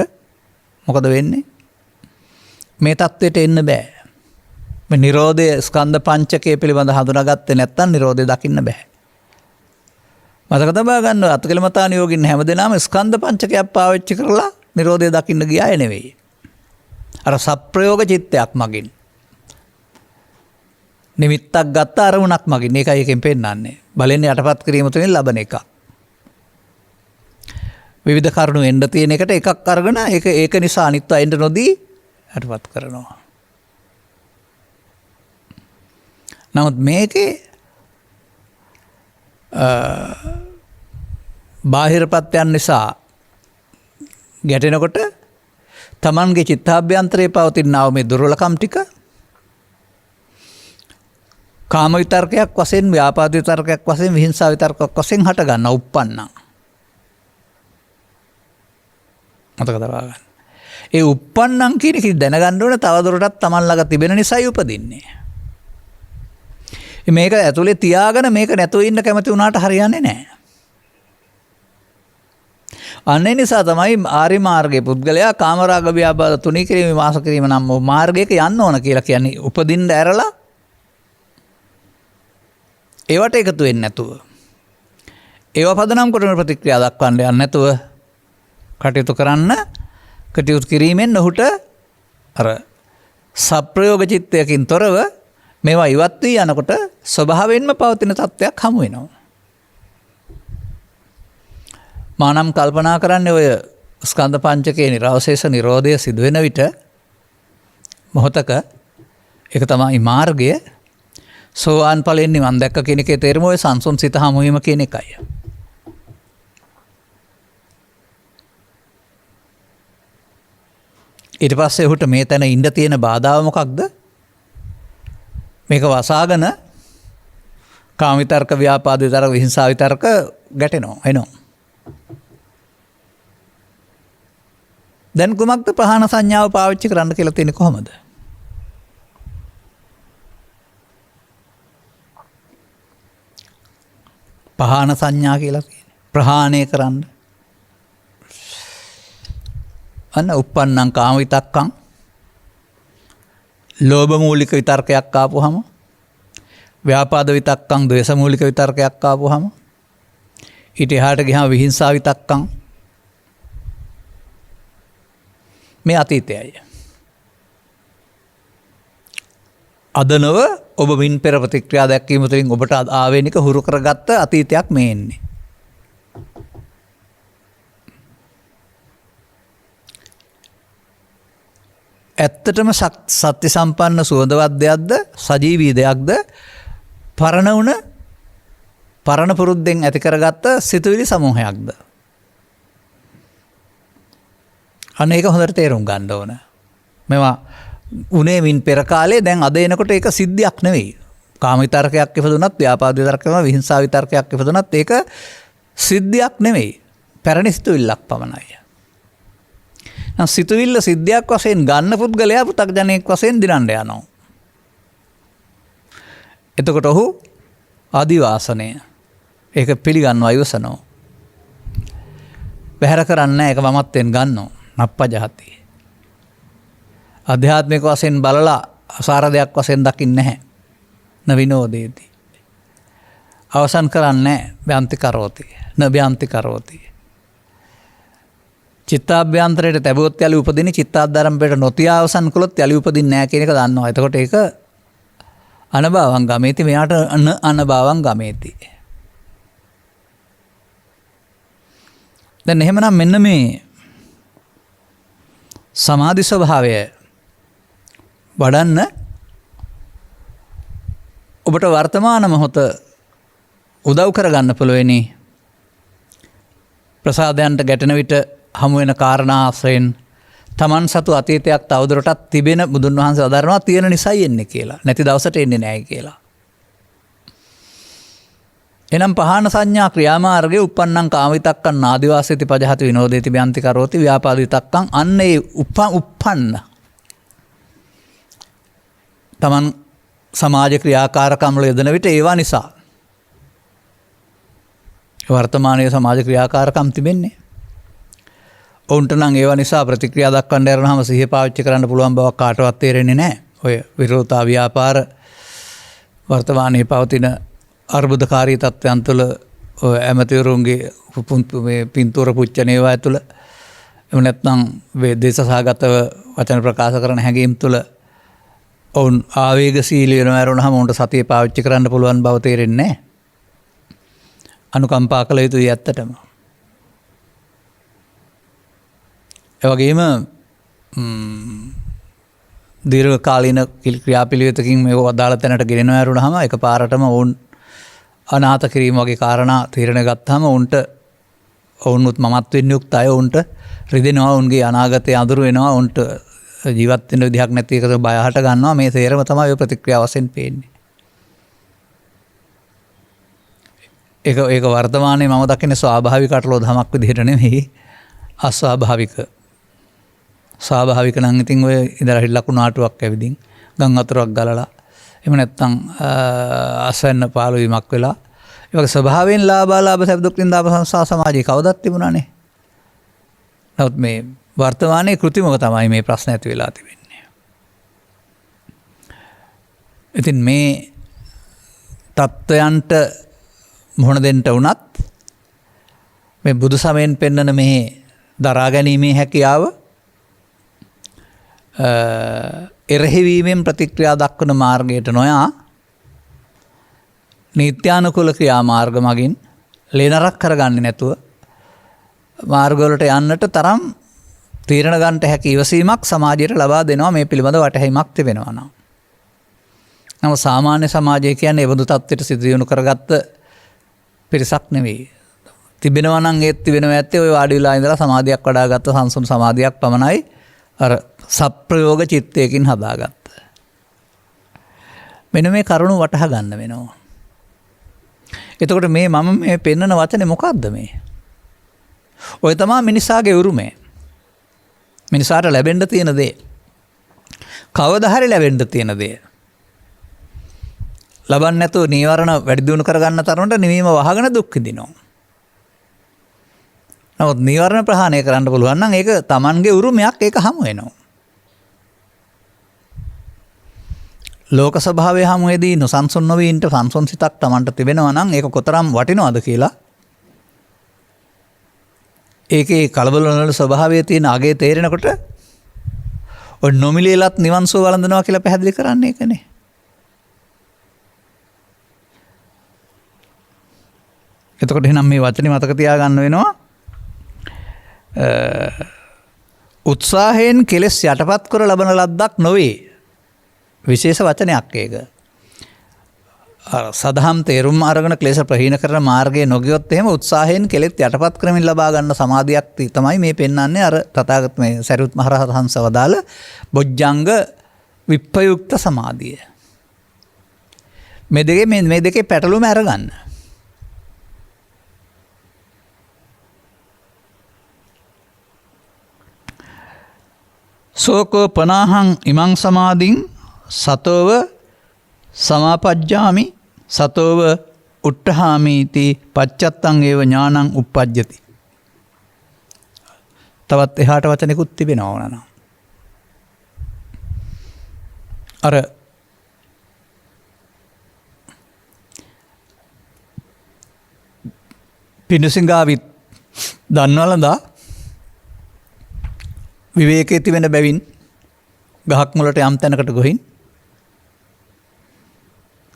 මොකද වෙන්නේ? මේ தത്വෙට එන්න බෑ. මේ නිරෝධය ස්කන්ධ පංචකය පිළිබඳ හඳුනාගත්තේ නැත්නම් නිරෝධය දකින්න බෑ. මතක තබා ගන්න අත්කලමතාන යෝගින් හැමදෙනාම ස්කන්ධ පංචකයක් පාවිච්චි කරලා නිරෝධය දකින්න ගියාය නෙවෙයි. අර සප්‍රයෝග චිත්තයක් මගින් නිමිත්තක් ගත්ත අරමුණක් මගින් ඒකයි එකෙන් පෙන්නන්නේ. බලෙන් යටපත් කිරීම තුළින් ලබන එක. විවිධ කරුණු එන්න තියෙන එකට එකක් අරගෙන ඒක නිසා අනිත් අය එන්න නොදී යටපත් කරනවා. නමුත් මේකේ බාහිර ප්‍රත්‍යයන් නිසා ගැටෙනකොට තමන්ගේ චිත්තාභ්‍යන්තරයේ පවතිනා මේ දුර්වලකම් ටික කාම විතර්කයක් වශයෙන් ව්‍යාපාද විතර්කයක් වශයෙන් විහිංසා විතර්කයක් වශයෙන් හට ගන්න උප්පන්නා. මතක තබා ගන්න. ඒ උප්පන්නන් කියන එක දැනගන්න ඕන තවදුරටත් තමන් ළඟ තිබෙන නිසායි උපදින්නේ. මේක ඇතුලේ තියාගෙන මේක නැතුව ඉන්න කැමති වුණාට හරියන්නේ නැහැ. අන්න ඒ නිසා තමයි ආර්ය මාර්ගයේ පුද්ගලයා කාමරාග ව්‍යාපාද තුනී කිරීම වාස කිරීම නම් මාර්ගයක යන්න ඕන කියලා කියන්නේ උපදින්න ඇරලා ඒවට එකතු වෙන්නේ නැතුව ඒව පදනම් කොටන ප්‍රතික්‍රියා දක්වන්න යන්නේ නැතුව කටයුතු කරන්න කටයුතු කිරීමෙන් ඔහුට අර සප්‍රයෝග චිත්තයකින් තොරව මේවා ඉවත් වී යනකොට ස්වභාවයෙන්ම පවතින තත්ත්වයක් හමු වෙනවා. මානම් කල්පනා කරන්නේ ඔය ස්කන්ධ පංචකයේ නිරවශේෂ නිරෝධය සිදුවෙන විට මොහොතක ඒක තමයි මාර්ගය. සෝවාන් ඵලයෙන් නිවන් දැක්ක කියන එකේ තේරුම ඔය සංසුන් සිත හමු වීම කියන එකයි. ඊට පස්සේ ඔහුට මේ තැන ඉන්න තියෙන බාධාව මොකක්ද? මේක වසාගෙන කාම විතර්ක ව්‍යාපාද විතර්ක විහිංසා විතර්ක ගැටෙනවා එනවා. දැන් කුමක්ද ප්‍රහාණ සංඥාව පාවිච්චි කරන්න කියලා තියෙන්නේ කොහොමද? පහාන සංඥා කියලා කියන්නේ ප්‍රහාණය කරන්න. අන්න උප්පන්නං කාම විතක්කං ලෝභ මූලික විතර්කයක් ආපුවහම ව්‍යාපාද විතක්කං ද්වේෂ මූලික විතර්කයක් ආපුවහම ඊට එහාට ගියාම විහිංසා විතක්කං මේ අතීතයයි. අදනව ඔබ මින් පෙර ප්‍රතික්‍රියා දැක්වීම තුළින් ඔබට ආවේනික හුරු කරගත්ත අතීතයක් මේ එන්නේ. ඇත්තටම සත්‍ය සම්පන්න සුවඳවත් දෙයක්ද සජීවී දෙයක්ද පරණ පුරුද්දෙන් ඇති කරගත්ත සිතුවිලි සමූහයක්ද? අන්න ඒක හොඳට තේරුම් ගන්න ඕන. මේවා උනේ මින් පෙර කාලේ දැන් අද එනකොට ඒක සිද්ධියක් නෙවෙයි. කාම විතර්කයක් ඉපදුනත් ව්‍යාපාද විතර්කයක් විහිංසා විතර්කයක් ඉපදුනත් ඒක සිද්ධියක් නෙවෙයි. පැරණි සිතුවිල්ලක් පමණයි. නම් සිතුවිල්ල සිද්ධියක් වශයෙන් ගන්න පුද්ගලයා පෘථග්ජනයෙක් වශයෙන් දිනන්න යනවා. එතකොට ඔහු ආදිවාසනය ඒක පිළිගන්නවා ඉවසනවා. බැහැර කරන්නේ ඒක මමත්වෙන් ගන්නවා. නප්පජහති. අධ්‍යාත්මික වශයෙන් බලලා අසාර දෙයක් වශයෙන් දකින්නේ නැහැ. නවිනෝදේති. අවසන් කරන්නේ බ්‍යන්ති කරෝති. නබ්‍යන්ති කරෝති. චිත්තාභ්‍යන්තරයට තැබුවොත් යලි උපදින්නේ චිත්තාධර්මයට නොතියා අවසන් කළොත් යලි උපදින්නේ නැහැ කියන එක දන්නවා. එතකොට ඒක අනභවං ගමේති මෙයාට අනභවං ගමේති. දැන් එහෙමනම් මෙන්න මේ සමාධි ස්වභාවය වඩන්න ඔබට වර්තමාන මොහොත උදව් කරගන්න පුළුවනි. ප්‍රසාදයන්ට ගැටෙන විට හමු වෙන කාරණා ආශ්‍රයෙන් තමන් සතු අතීතයක් තවදුරටත් තිබෙන බුදුන් වහන්සේ අදහනවා තියෙන නිසයි එන්නේ කියලා. නැති දවසට එන්නේ නැහැ කියලා. එනම් පහන සංඥා ක්‍රියාමාර්ගයේ uppannං කාමිතක්කං නාදිවාසීති පජහති විනෝදේති බ්‍යන්ති කරෝති ව්‍යාපාදිතක්කං අන්නේ uppන්න තමන් සමාජ ක්‍රියාකාරකම් වල යෙදෙන විට ඒවා නිසා වර්තමානයේ සමාජ ක්‍රියාකාරකම් තිබෙන්නේ. ඔවුන්ට නම් ඒවා නිසා ප්‍රතික්‍රියා දක්වන්න යනවාම සිහිය පාවිච්චි කරන්න පුළුවන් බවක් කාටවත් තේරෙන්නේ නැහැ. ඔය විරෝධතා ව්‍යාපාර වර්තමානයේ පවතින අර්බුදකාරී තත්ත්වයන් තුළ ඇමතිවරුන්ගේ මේ පින්තූර පුච්චන ඒවා ඇතුළ එහෙම නැත්නම් දේශසහගතව වචන ප්‍රකාශ කරන හැඟීම් තුළ ඔවුන් ආවේගශීලී වෙනවා වරුණාම ඔවුන්ට සතිය පාවිච්චි කරන්න පුළුවන් බව තේරෙන්නේ නැහැ. අනුකම්පා කළ යුතුයි ඇත්තටම. ඒ වගේම දීර්ඝ කාලීන ක්‍රියාපිළිවෙතකින් මේක අදාළ තැනට ගෙනෙනවා වරුණාම එකපාරටම ඔවුන් අනාථ කිරීම වගේ කාරණා තීරණ ගත්තාම ඔවුන්වත් මමත්වෙන් යුක්ත අය ඔවුන්ට රිදෙනවා. ඔවුන්ගේ අනාගතය අඳුර වෙනවා. ඔවුන්ට ජීවත් වෙන්න විදිහක් නැති එකට බය හට ගන්නවා. මේ තේරම තමයි ඔය ප්‍රතික්‍රියා වශයෙන් පේන්නේ. ඒක වර්තමානයේ මම දකින්නේ ස්වාභාවික අටලෝ දහමක් විදිහට නෙමෙයි අස්වාභාවික. ස්වාභාවික නම් ඉතින් ඔය ඉඳලා හිට ලකුණු ආටුවක් ඇවිදින් ගම් වතුරක් ගලලා එහෙම නැත්නම් අසන්න පාළු වීමක් වෙලා ඒ වගේ ස්වභාවයෙන් ලාභ සැප දුක් විඳාප සංසාර සමාජයේ කවදත් තිබුණානේ. නමුත් මේ වර්තමානයේ කෘතිමව තමයි මේ ප්‍රශ්න ඇති වෙලා තිබෙන්නේ. ඉතින් මේ තත්ත්වයන්ට මුහුණ දෙන්න වුණත් මේ බුදු සමයෙන් පෙන්වන මේ දරා ගැනීමේ හැකියාව එරෙහිවීමෙන් ප්‍රතික්‍රියා දක්වන මාර්ගයට නොයා නීත්‍යානුකූල ක්‍රියා මාර්ග මගින් ලේනරක් කරගන්නේ නැතුව මාර්ගවලට යන්නට තරම් තීරණ ගන්නට හැකි ඉවසීමක් සමාජයට ලබා දෙනවා මේ පිළිබඳ වටහීමක් තිබෙනවා නම්. නමුත් සාමාන්‍ය සමාජය කියන්නේ ඒ බඳු තත්ත්වයට සිදු දියුණු කරගත්ත පිරිසක් නෙවෙයි. තිබෙනවා නම් ඒත් තිබෙනවා ඇත්තේ ඔය වාඩි වෙලා ඉඳලා සමාධියක් වඩාගත්ත සංසුන් සමාධියක් පමණයි අර සප්‍රයෝග චිත්තයකින් හදාගත්ත. මෙන්න මේ කරුණු වටහා ගන්න වෙනවා. එතකොට මේ මම මේ පෙන්වන වචනේ මොකක්ද මේ? ඔය තමයි මිනිසාගේ උරුමය. මිනිසාට ලැබෙන්න තියෙන දේ. කවදා හරි ලැබෙන්න තියෙන දේ. ලබන්නේ නැතුව නීවරණ වැඩි දියුණු කරගන්න තරමට නිවීම වහගෙන දුක් විඳිනවා. නමුත් නීවරණ ප්‍රහාණය කරන්න පුළුවන් නම් ඒක Tamanගේ උරුමයක්. ඒක හමු වෙනවා. ලෝක ස්වභාවයේ හමුවේදී නොසන්සුන් නොවී ඉන්න සංසුන් සිතක් Tamanට තිබෙනවා නම් ඒක කොතරම් වටිනවද කියලා ඒකේ කලබල වල ස්වභාවයේ තියෙන අගේ තේරෙනකොට ඔය නොමිලේලත් නිවන් සුව වළඳනවා කියලා පැහැදිලි කරන්නේ ඒකනේ. එතකොට එහෙනම් මේ වචනේ මතක තියාගන්න වෙනවා. උත්සාහයෙන් කෙලෙස් යටපත් කර ලබන ලද්දක් නොවේ. විශේෂ වචනයක් ඒක. සදහම් තේරුම් අරගෙන ක්ලේශ ප්‍රහීන කරන මාර්ගයේ නොගියොත් එහෙම උත්සාහයෙන් කෙලෙස් යටපත් කරමින් ලබා ගන්න සමාධියක් තමයි මේ පෙන්වන්නේ අර තථාගත මේ සරියුත් මහ රහතන් වහන්සේ වදාළ බොජ්ජංග විප්පයුක්ත සමාධිය. මේ දෙකේ පැටලුම අරගන්න. සෝකෝ පනාහං ඉමං සමාධින් සතෝව සමාපජ්ජාමි සතෝව උට්ඨහාමීති පච්චත්තං ඒව ඥානං uppajjati. තවත් එහාට වචනෙකුත් තිබෙනවා ඕනනම්. අර පිණුසිඟාවිත් දන්නවලදා විවේකයේ තිබෙන බැවින් ගහක් මුලට යම් තැනකට ගොහින්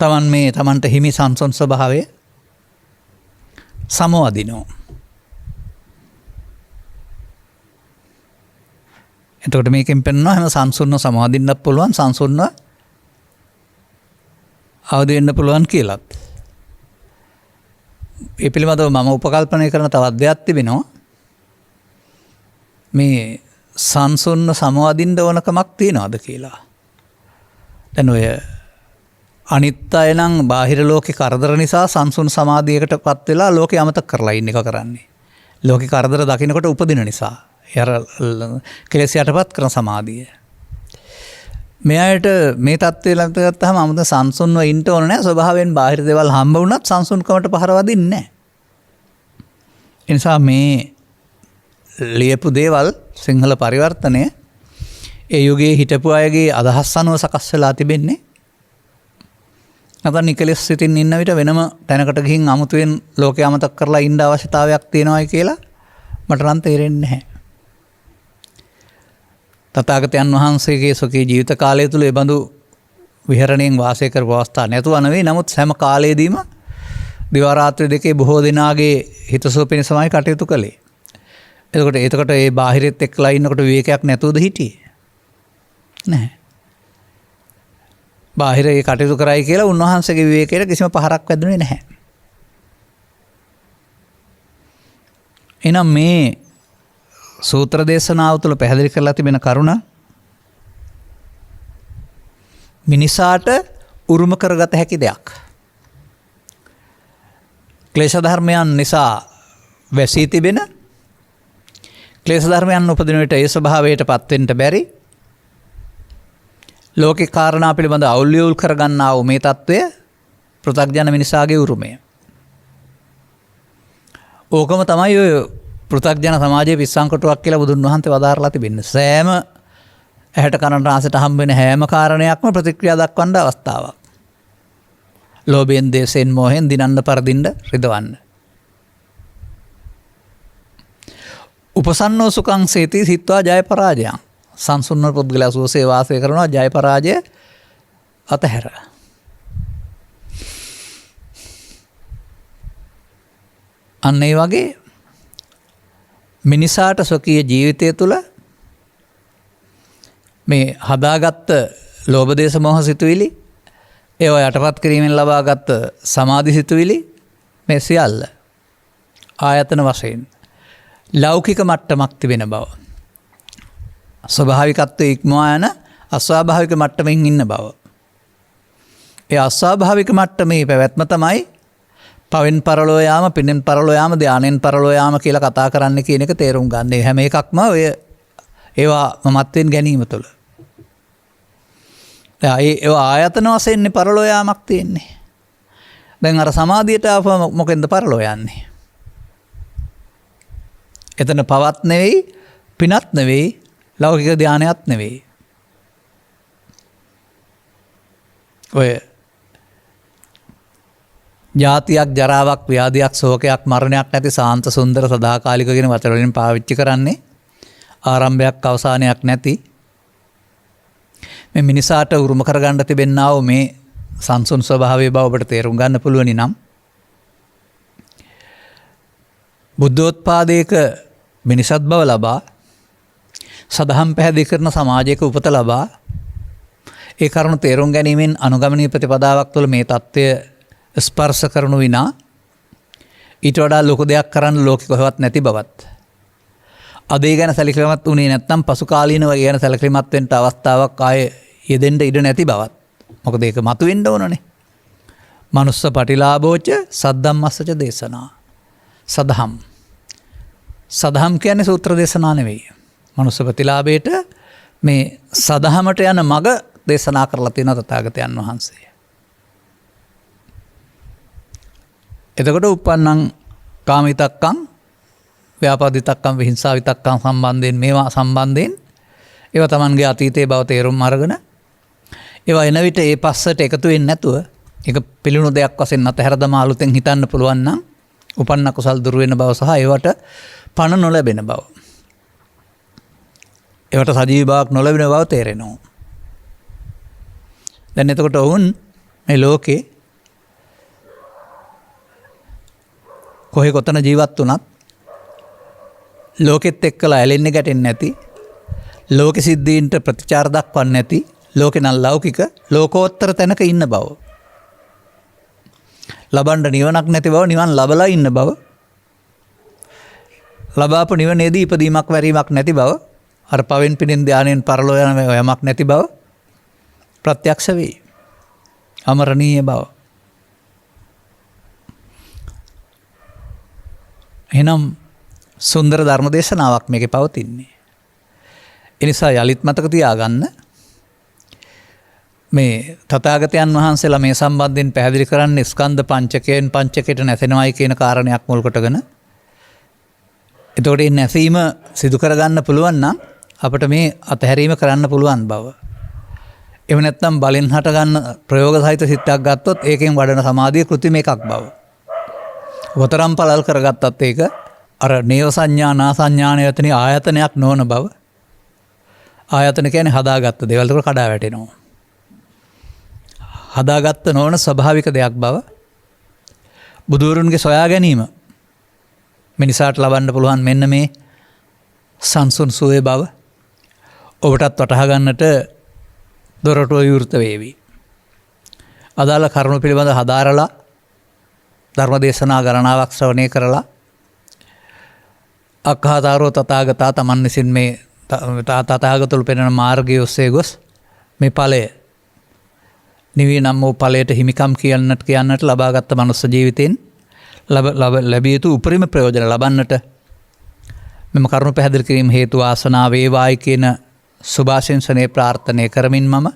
තමන් මේ තමන්ට හිමි සංසොන් ස්වභාවය සමවදිනෝ. එතකොට මේකෙන් පෙන්වනවා හැම සංසුන්ව සමවදින්නත් පුළුවන් සංසුන්ව අවදි වෙන්න පුළුවන් කියලාත්. ඒ පිළිබඳව මම උපකල්පනය කරන තවත් දෙයක් තිබෙනවා. මේ සංසුන්ව සමවදින්න ඕනකමක් තියනවාද කියලා. දැන් ඔය අනිත් අය නම් බාහිර ලෝකේ කරදර නිසා සංසුන් සමාධියකටපත් වෙලා ලෝකේ අමතක කරලා ඉන්න එක කරන්නේ. ලෝකේ කරදර දකින්නකොට උපදින නිසා. ඒ අර කෙලෙස් යටපත් කරන සමාධිය. මෙයාට මේ தත්ත්වය ළඟට ගත්තාම 아무ත සංසුන්ව ඉන්න ඕන නැහැ. ස්වභාවයෙන් බාහිර දේවල් හම්බ වුණත් සංසුන්කමට පහර වදින්නේ නැහැ. ඒ නිසා මේ ලියපු දේවල් සිංහල පරිවර්තනය ඒ යුගයේ හිටපු අයගේ අදහස් අනුව සකස් වෙලා තිබෙන්නේ. නැත්නම් නිකලස් සිතින් ඉන්න විට වෙනම තැනකට ගිහින් අමුතුවෙන් ලෝකේ අමතක කරලා ඉන්න අවශ්‍යතාවයක් තියෙනවායි කියලා මට නම් තේරෙන්නේ නැහැ. තථාගතයන් වහන්සේගේ සොකී ජීවිත කාලය තුළ ඒ බඳු විහරණයෙන් වාසය කරපු අවස්ථා නැතුව නෙවෙයි. නමුත් හැම කාලයේදීම දිවා රාත්‍රී දෙකේ බොහෝ දිනාගේ හිතසුව පිණිසමයි කටයුතු කළේ. එතකොට ඒ බාහිරෙත් එක්ලා ඉන්නකොට විවේකයක් නැතුවද හිටියේ? නැහැ. බාහිර ඒ කටයුතු කරයි කියලා උන්වහන්සේගේ විවේකයට කිසිම පහරක් වැදුනේ නැහැ. එනම් මේ සූත්‍ර දේශනාව තුළ පැහැදිලි කරලා තිබෙන කරුණ මිනිසාට උරුම කරගත හැකි දෙයක්. ක්ලේශ ධර්මයන් නිසා වැසී තිබෙන ක්ලේශ ධර්මයන් උපදින විට ඒ ස්වභාවයට පත්වෙන්න බැරි ලෝකේ කාරණා පිළිබඳ අවුල් කරගන්නා වූ මේ తত্ত্বය පෘථග්ජන මිනිසාගේ උරුමය. ඕකම තමයි ඔය පෘථග්ජන සමාජයේ පිස්සන්කොටුවක් කියලා බුදුන් වහන්සේ වදාරලා තිබෙන්නේ. සෑම ඇහැට කනට නාසයට හම්බ වෙන හැම කාරණයක්ම ප්‍රතික්‍රියා දක්වන්න අවස්ථාවක්. ලෝභයෙන්, දේශයෙන්, මෝහයෙන් දිනන්න පරදින්න රිදවන්න. උපසන්නෝ සුඛං සේති සිත්වා ජය පරාජයං. සංසුන්ව පුද්ගලයා සුවසේ වාසය කරනවා ජය පරාජය අතහැර. අන්න ඒ වගේ මිනිසාට ස්වකීය ජීවිතය තුළ මේ හදාගත්ත ලෝභ දේශ මොහ සිතුවිලි ඒවා යටපත් කිරීමෙන් ලබාගත් සමාධි සිතුවිලි මේ සියල්ල ආයතන වශයෙන් ලෞකික මට්ටමක් තිබෙන බව. ස්වභාවිකත්වයේ ඉක්මවා යන අස්වාභාවික මට්ටමින් ඉන්න බව. ඒ අස්වාභාවික මට්ටමේ පැවැත්ම තමයි පවෙන් පරලෝ යාම, පිනෙන් පරලෝ යාම, ධානයෙන් පරලෝ යාම කියලා කතා කරන්න කියන එක තේරුම් ගන්න. හැම එකක්ම ඔය ඒවා මමත්වෙන් ගැනීම තුළ. ඒවා ආයතන වශයෙන් පරලෝ යාමක් තියෙන්නේ. දැන් අර සමාධියට ආවම මොකෙන්ද පරලෝ යන්නේ? එතන පවත් නෙවෙයි, පිනත් නෙවෙයි, ලෞකික ධානයත් නෙවෙයි. ඔය ජාතියක්, ජරාවක්, ව්‍යාධියක්, ශෝකයක්, මරණයක් නැති සාන්ත සුන්දර සදාකාලික කියන වචන වලින් පාවිච්චි කරන්නේ ආරම්භයක් අවසානයක් නැති මේ මිනිසාට උරුම කරගන්න තිබෙන්නා වූ මේ සංසුන් ස්වභාවයේ බව ඔබට තේරුම් ගන්න පුළුවනි නම් බුද්ධෝත්පාදයක මිනිසත් බව ලබා සදහම් පැහැදිලි කරන සමාජයක උපත ලබා ඒ කරුණු තේරුම් ගැනීමෙන් අනුගමනීය ප්‍රතිපදාවක් තුළ මේ தත්ත්වය ස්පර්ශ කරනු විනා ඊට වඩා ලොකු දෙයක් කරන්න ලෝකෙ කොහෙවත් නැති බවත් අද ඒ ගැන සැලකිලිමත් වුණේ නැත්නම් පසු කාලීනව ඒ ගැන සැලකිලිමත් වෙන්න අවස්ථාවක් ආයේ යෙදෙන්න ඉඩ නැති බවත්. මොකද ඒක මතුවෙන්න ඕනනේ. මනුස්ස පටිලාභෝච සද්දම්මස්සච දේශනා. සදහම් කියන්නේ සූත්‍ර දේශනා නෙවෙයි. මනුස්ස ප්‍රතිලාභයට මේ සදහමට යන මඟ දේශනා කරලා තියෙන තථාගතයන් වහන්සේ. එතකොට උප්පන්නං කාමිතක්කං ව්‍යාපාදිතක්කම් විහිංසා විතක්කම් සම්බන්ධයෙන් මේවා සම්බන්ධයෙන් ඒවා Tamanගේ අතීතයේ බව තේරුම් අරගෙන ඒවා එන විට ඒ පස්සට එකතු වෙන්නේ නැතුව ඒක පිළිණු දෙයක් වශයෙන් අතහැර දමා අලුතෙන් හිතන්න පුළුවන් නම් උපන්න කුසල් දුරු වෙන බව සහ ඒවට පණ නොලැබෙන බව. ඒවට සජීවී බවක් නොලැබෙන බව තේරෙනවා. දැන් එතකොට ඔවුන් මේ ලෝකේ කොහේ කොතන ජීවත් වුණත් ලෝකෙත් එක්කලා ඇලෙන්නේ ගැටෙන්නේ නැති, ලෝක සිද්ධීන්ට ප්‍රතිචාර දක්වන්නේ නැති, ලෝකේ නම් ලෞකික ලෝකෝත්තර තැනක ඉන්න බව. ලබන්න නිවනක් නැති බව, නිවන් ලබලා ඉන්න බව. ලබාපු නිවනේදී ඉපදීමක් වැරීමක් නැති බව, අර පවෙන් පිනෙන් ධානයෙන් පරලෝ යන යමක් නැති බව ප්‍රත්‍යක්ෂ වේ. අමරණීය බව. එහෙනම් සුන්දර ධර්ම දේශනාවක් මේකේ පවතින්නේ. ඒ නිසා යලිත් මතක තියාගන්න මේ තථාගතයන් වහන්සේලා මේ සම්බන්ධයෙන් පැහැදිලි කරන්නේ ස්කන්ධ පංචකයෙන් පංචකයට නැසෙනවයි කියන කාරණයක් මුල් කොටගෙන. එතකොට මේ නැසීම සිදු කරගන්න පුළුවන් නම් අපිට මේ අතහැරීම කරන්න පුළුවන් බව. එහෙම නැත්නම් බලෙන් හට ගන්න ප්‍රයෝග සහිත සිතක් ගත්තොත් ඒකෙන් වඩන සමාධිය කෘත්‍රිම එකක් බව. වතරම් පළල් කරගත්තත් ඒක අර නේව සංඥා නා සංඥානයතනි ආයතනයක් නොවන බව. ආයතන කියන්නේ හදාගත්ත දේවල් වල කඩා වැටෙනවා. හදාගත්ත නොවන ස්වභාවික දෙයක් බව. බුදුරුන්ගේ සොයා ගැනීම මිනිසාට ලබන්න පුළුවන් මෙන්න මේ සංසුන් සුවේ බව ඔබටත් වටහා ගන්නට දොරටුව විවෘත වේවි. අදාළ කරුණු පිළිබඳ හදාරලා ධර්ම දේශනා ගණනාවක් ශ්‍රවණය කරලා අක්ඛාතාරෝ තථාගතා තමන් විසින් මේ තථාගතුල් පෙන්වන මාර්ගය ඔස්සේ ගොස් මේ ඵලය නිවී නම් වූ ඵලයට හිමිකම් කියන්නට ලබාගත් මනුස්ස ජීවිතෙන් ලැබිය යුතු උපරිම ප්‍රයෝජන ලබන්නට මෙම කරුණු පැහැදිලි කිරීම හේතු වාසනා වේවායි කියන සුභාශිංසනයේ ප්‍රාර්ථනා කරමින් මම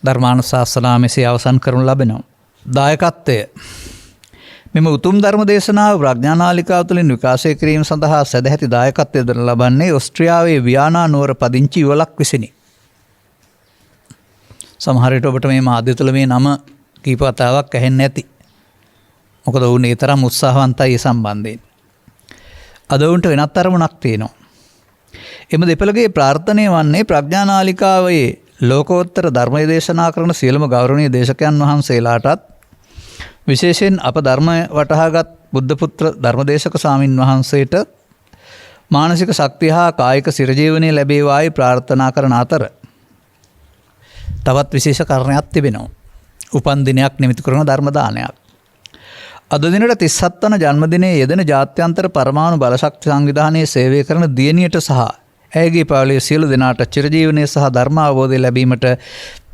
ධර්මානුශාසනාව මෙසේ අවසන් කරනු ලබනවා. දායකත්වය මෙම උතුම් ධර්ම දේශනාව ප්‍රඥානාලිකාව තුළින් විකාශය කිරීම සඳහා සදැහැති දායකත්වය දරන ලබන්නේ ඔස්ට්‍රියාවේ වියානා නුවර පදිංචි ඉවලක් විසිනි. සමහර විට ඔබට මේ මාධ්‍ය තුළ මේ නම කීප වතාවක් ඇහෙන්නේ නැති. මොකද ඔවුන් ඒ තරම් උත්සාහවන්තයි ඒ සම්බන්ධයෙන්. අද ඔවුන්ට වෙනත් අරමුණක් තියෙනවා. එම දෙපළගේ ප්‍රාර්ථනය වන්නේ ප්‍රඥානාලිකාවේ ලෝකෝත්තර ධර්මය දේශනා කරන සියලුම ගෞරවනීය දේශකයන් වහන්සේලාටත් විශේෂයෙන් අප ධර්මය වටහාගත් බුද්ධ පුත්‍ර ධර්මදේශක ස්වාමින් වහන්සේට මානසික ශක්තිය හා කායික සිරජීවනය ලැබේවායි ප්‍රාර්ථනා කරන අතර තවත් විශේෂ කාරණයක් තිබෙනවා. උපන් දිනයක් නිමිති කරන ධර්ම දානයක්. අද දිනට 37 වන ජන්මදිනයේ යෙදෙන ජාත්‍යන්තර පරමාණු බලශක්ති සංවිධානයේ සේවය කරන දියණියට සහ ඇයගේ පවුලේ සියලු දෙනාට චිරජීවනයේ සහ ධර්ම අවබෝධය ලැබීමට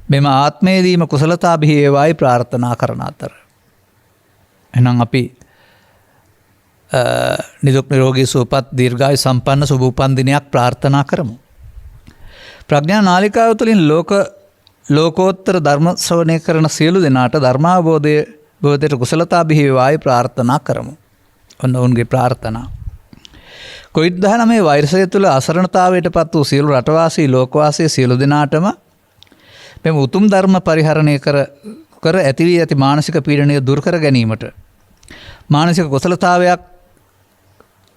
මෙම ආත්මයේදීම කුසලතා බිහි වේවායි ප්‍රාර්ථනා කරන අතර එහෙනම් අපි නිදුක් නිරෝගී සුවපත් දීර්ඝායු සම්පන්න සුබ උපන් දිනයක් ප්‍රාර්ථනා කරමු. ප්‍රඥා නාලිකාව තුළින් ලෝකෝත්තර ධර්ම ශ්‍රවණය කරන සියලු දෙනාට ධර්මාවබෝධයට කුසලතා බිහි වේවායි ප්‍රාර්ථනා කරමු. ඔන්න ඔවුන්ගේ ප්‍රාර්ථනා. COVID-19 වෛරසය තුළ අසරණතාවයට පත් වූ සියලු රටවාසී ලෝකවාසී සියලු දෙනාටම මෙම උතුම් ධර්ම පරිහරණය කර ඇති වී ඇති මානසික පීඩනය දුරු කර ගැනීමට මානසික කුසලතාවයක්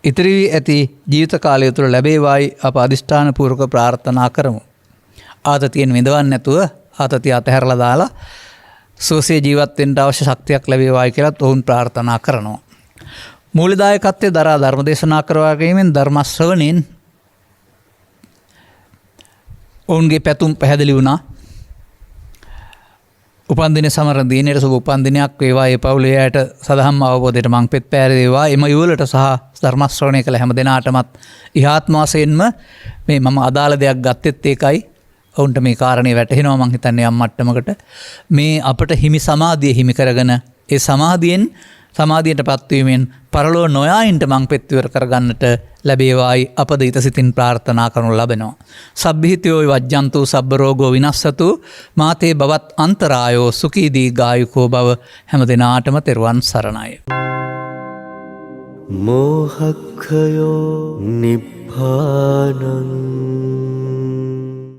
ඉතිරි වී ඇති ජීවිත කාලය තුළ ලැබේවායි අප අධිෂ්ඨාන පූර්වක ප්‍රාර්ථනා කරමු. ආතතියෙන් විඳවන්නේ නැතුව ආතතිය අතහැරලා දාලා සුවසේ ජීවත් වෙන්න අවශ්‍ය ශක්තියක් ලැබේවායි කියලා ඔවුන් ප්‍රාර්ථනා කරනවා. මූලදායකත්වයේ දරා ධර්ම දේශනා කරවා ගැනීමෙන් ධර්ම ශ්‍රවණයෙන් ඔවුන්ගේ පැතුම් පැහැදිලි වුණා. උපන්දින සමරන දිනේට සුබ උපන්දිනයක් වේවා. ඒ පවුලේ අයට සදහම් අවබෝධයට මං පෙත් පෑරේවා. එම යුවලට සහ ධර්ම ශ්‍රවණය කළ හැම දිනාටමත් ඉහාත්ම වශයෙන්ම මේ මම අදාළ දෙයක් ගත්තෙත් ඒකයි. ඔවුන්ට මේ කාරණේ වැටහෙනවා මං හිතන්නේ යම් මට්ටමකට. මේ අපට හිමි සමාධිය හිමි කරගෙන ඒ සමාධියට පත්වීමෙන් පරලෝ නොයායින්ට මං පෙත් ඉවර කරගන්නට ලැබේවායි අපද ඊතසිතින් ප්‍රාර්ථනා කරනු ලබනවා. සබ්බිහිතයෝ වජ්ජන්තු සබ්බ රෝගෝ විනස්සතු මාතේ බවත් අන්තරායෝ සුඛී දීඝායුකෝ භව. හැම දිනාටම තෙරුවන් සරණයි. මෝහක්ඛයෝ නිබ්බානං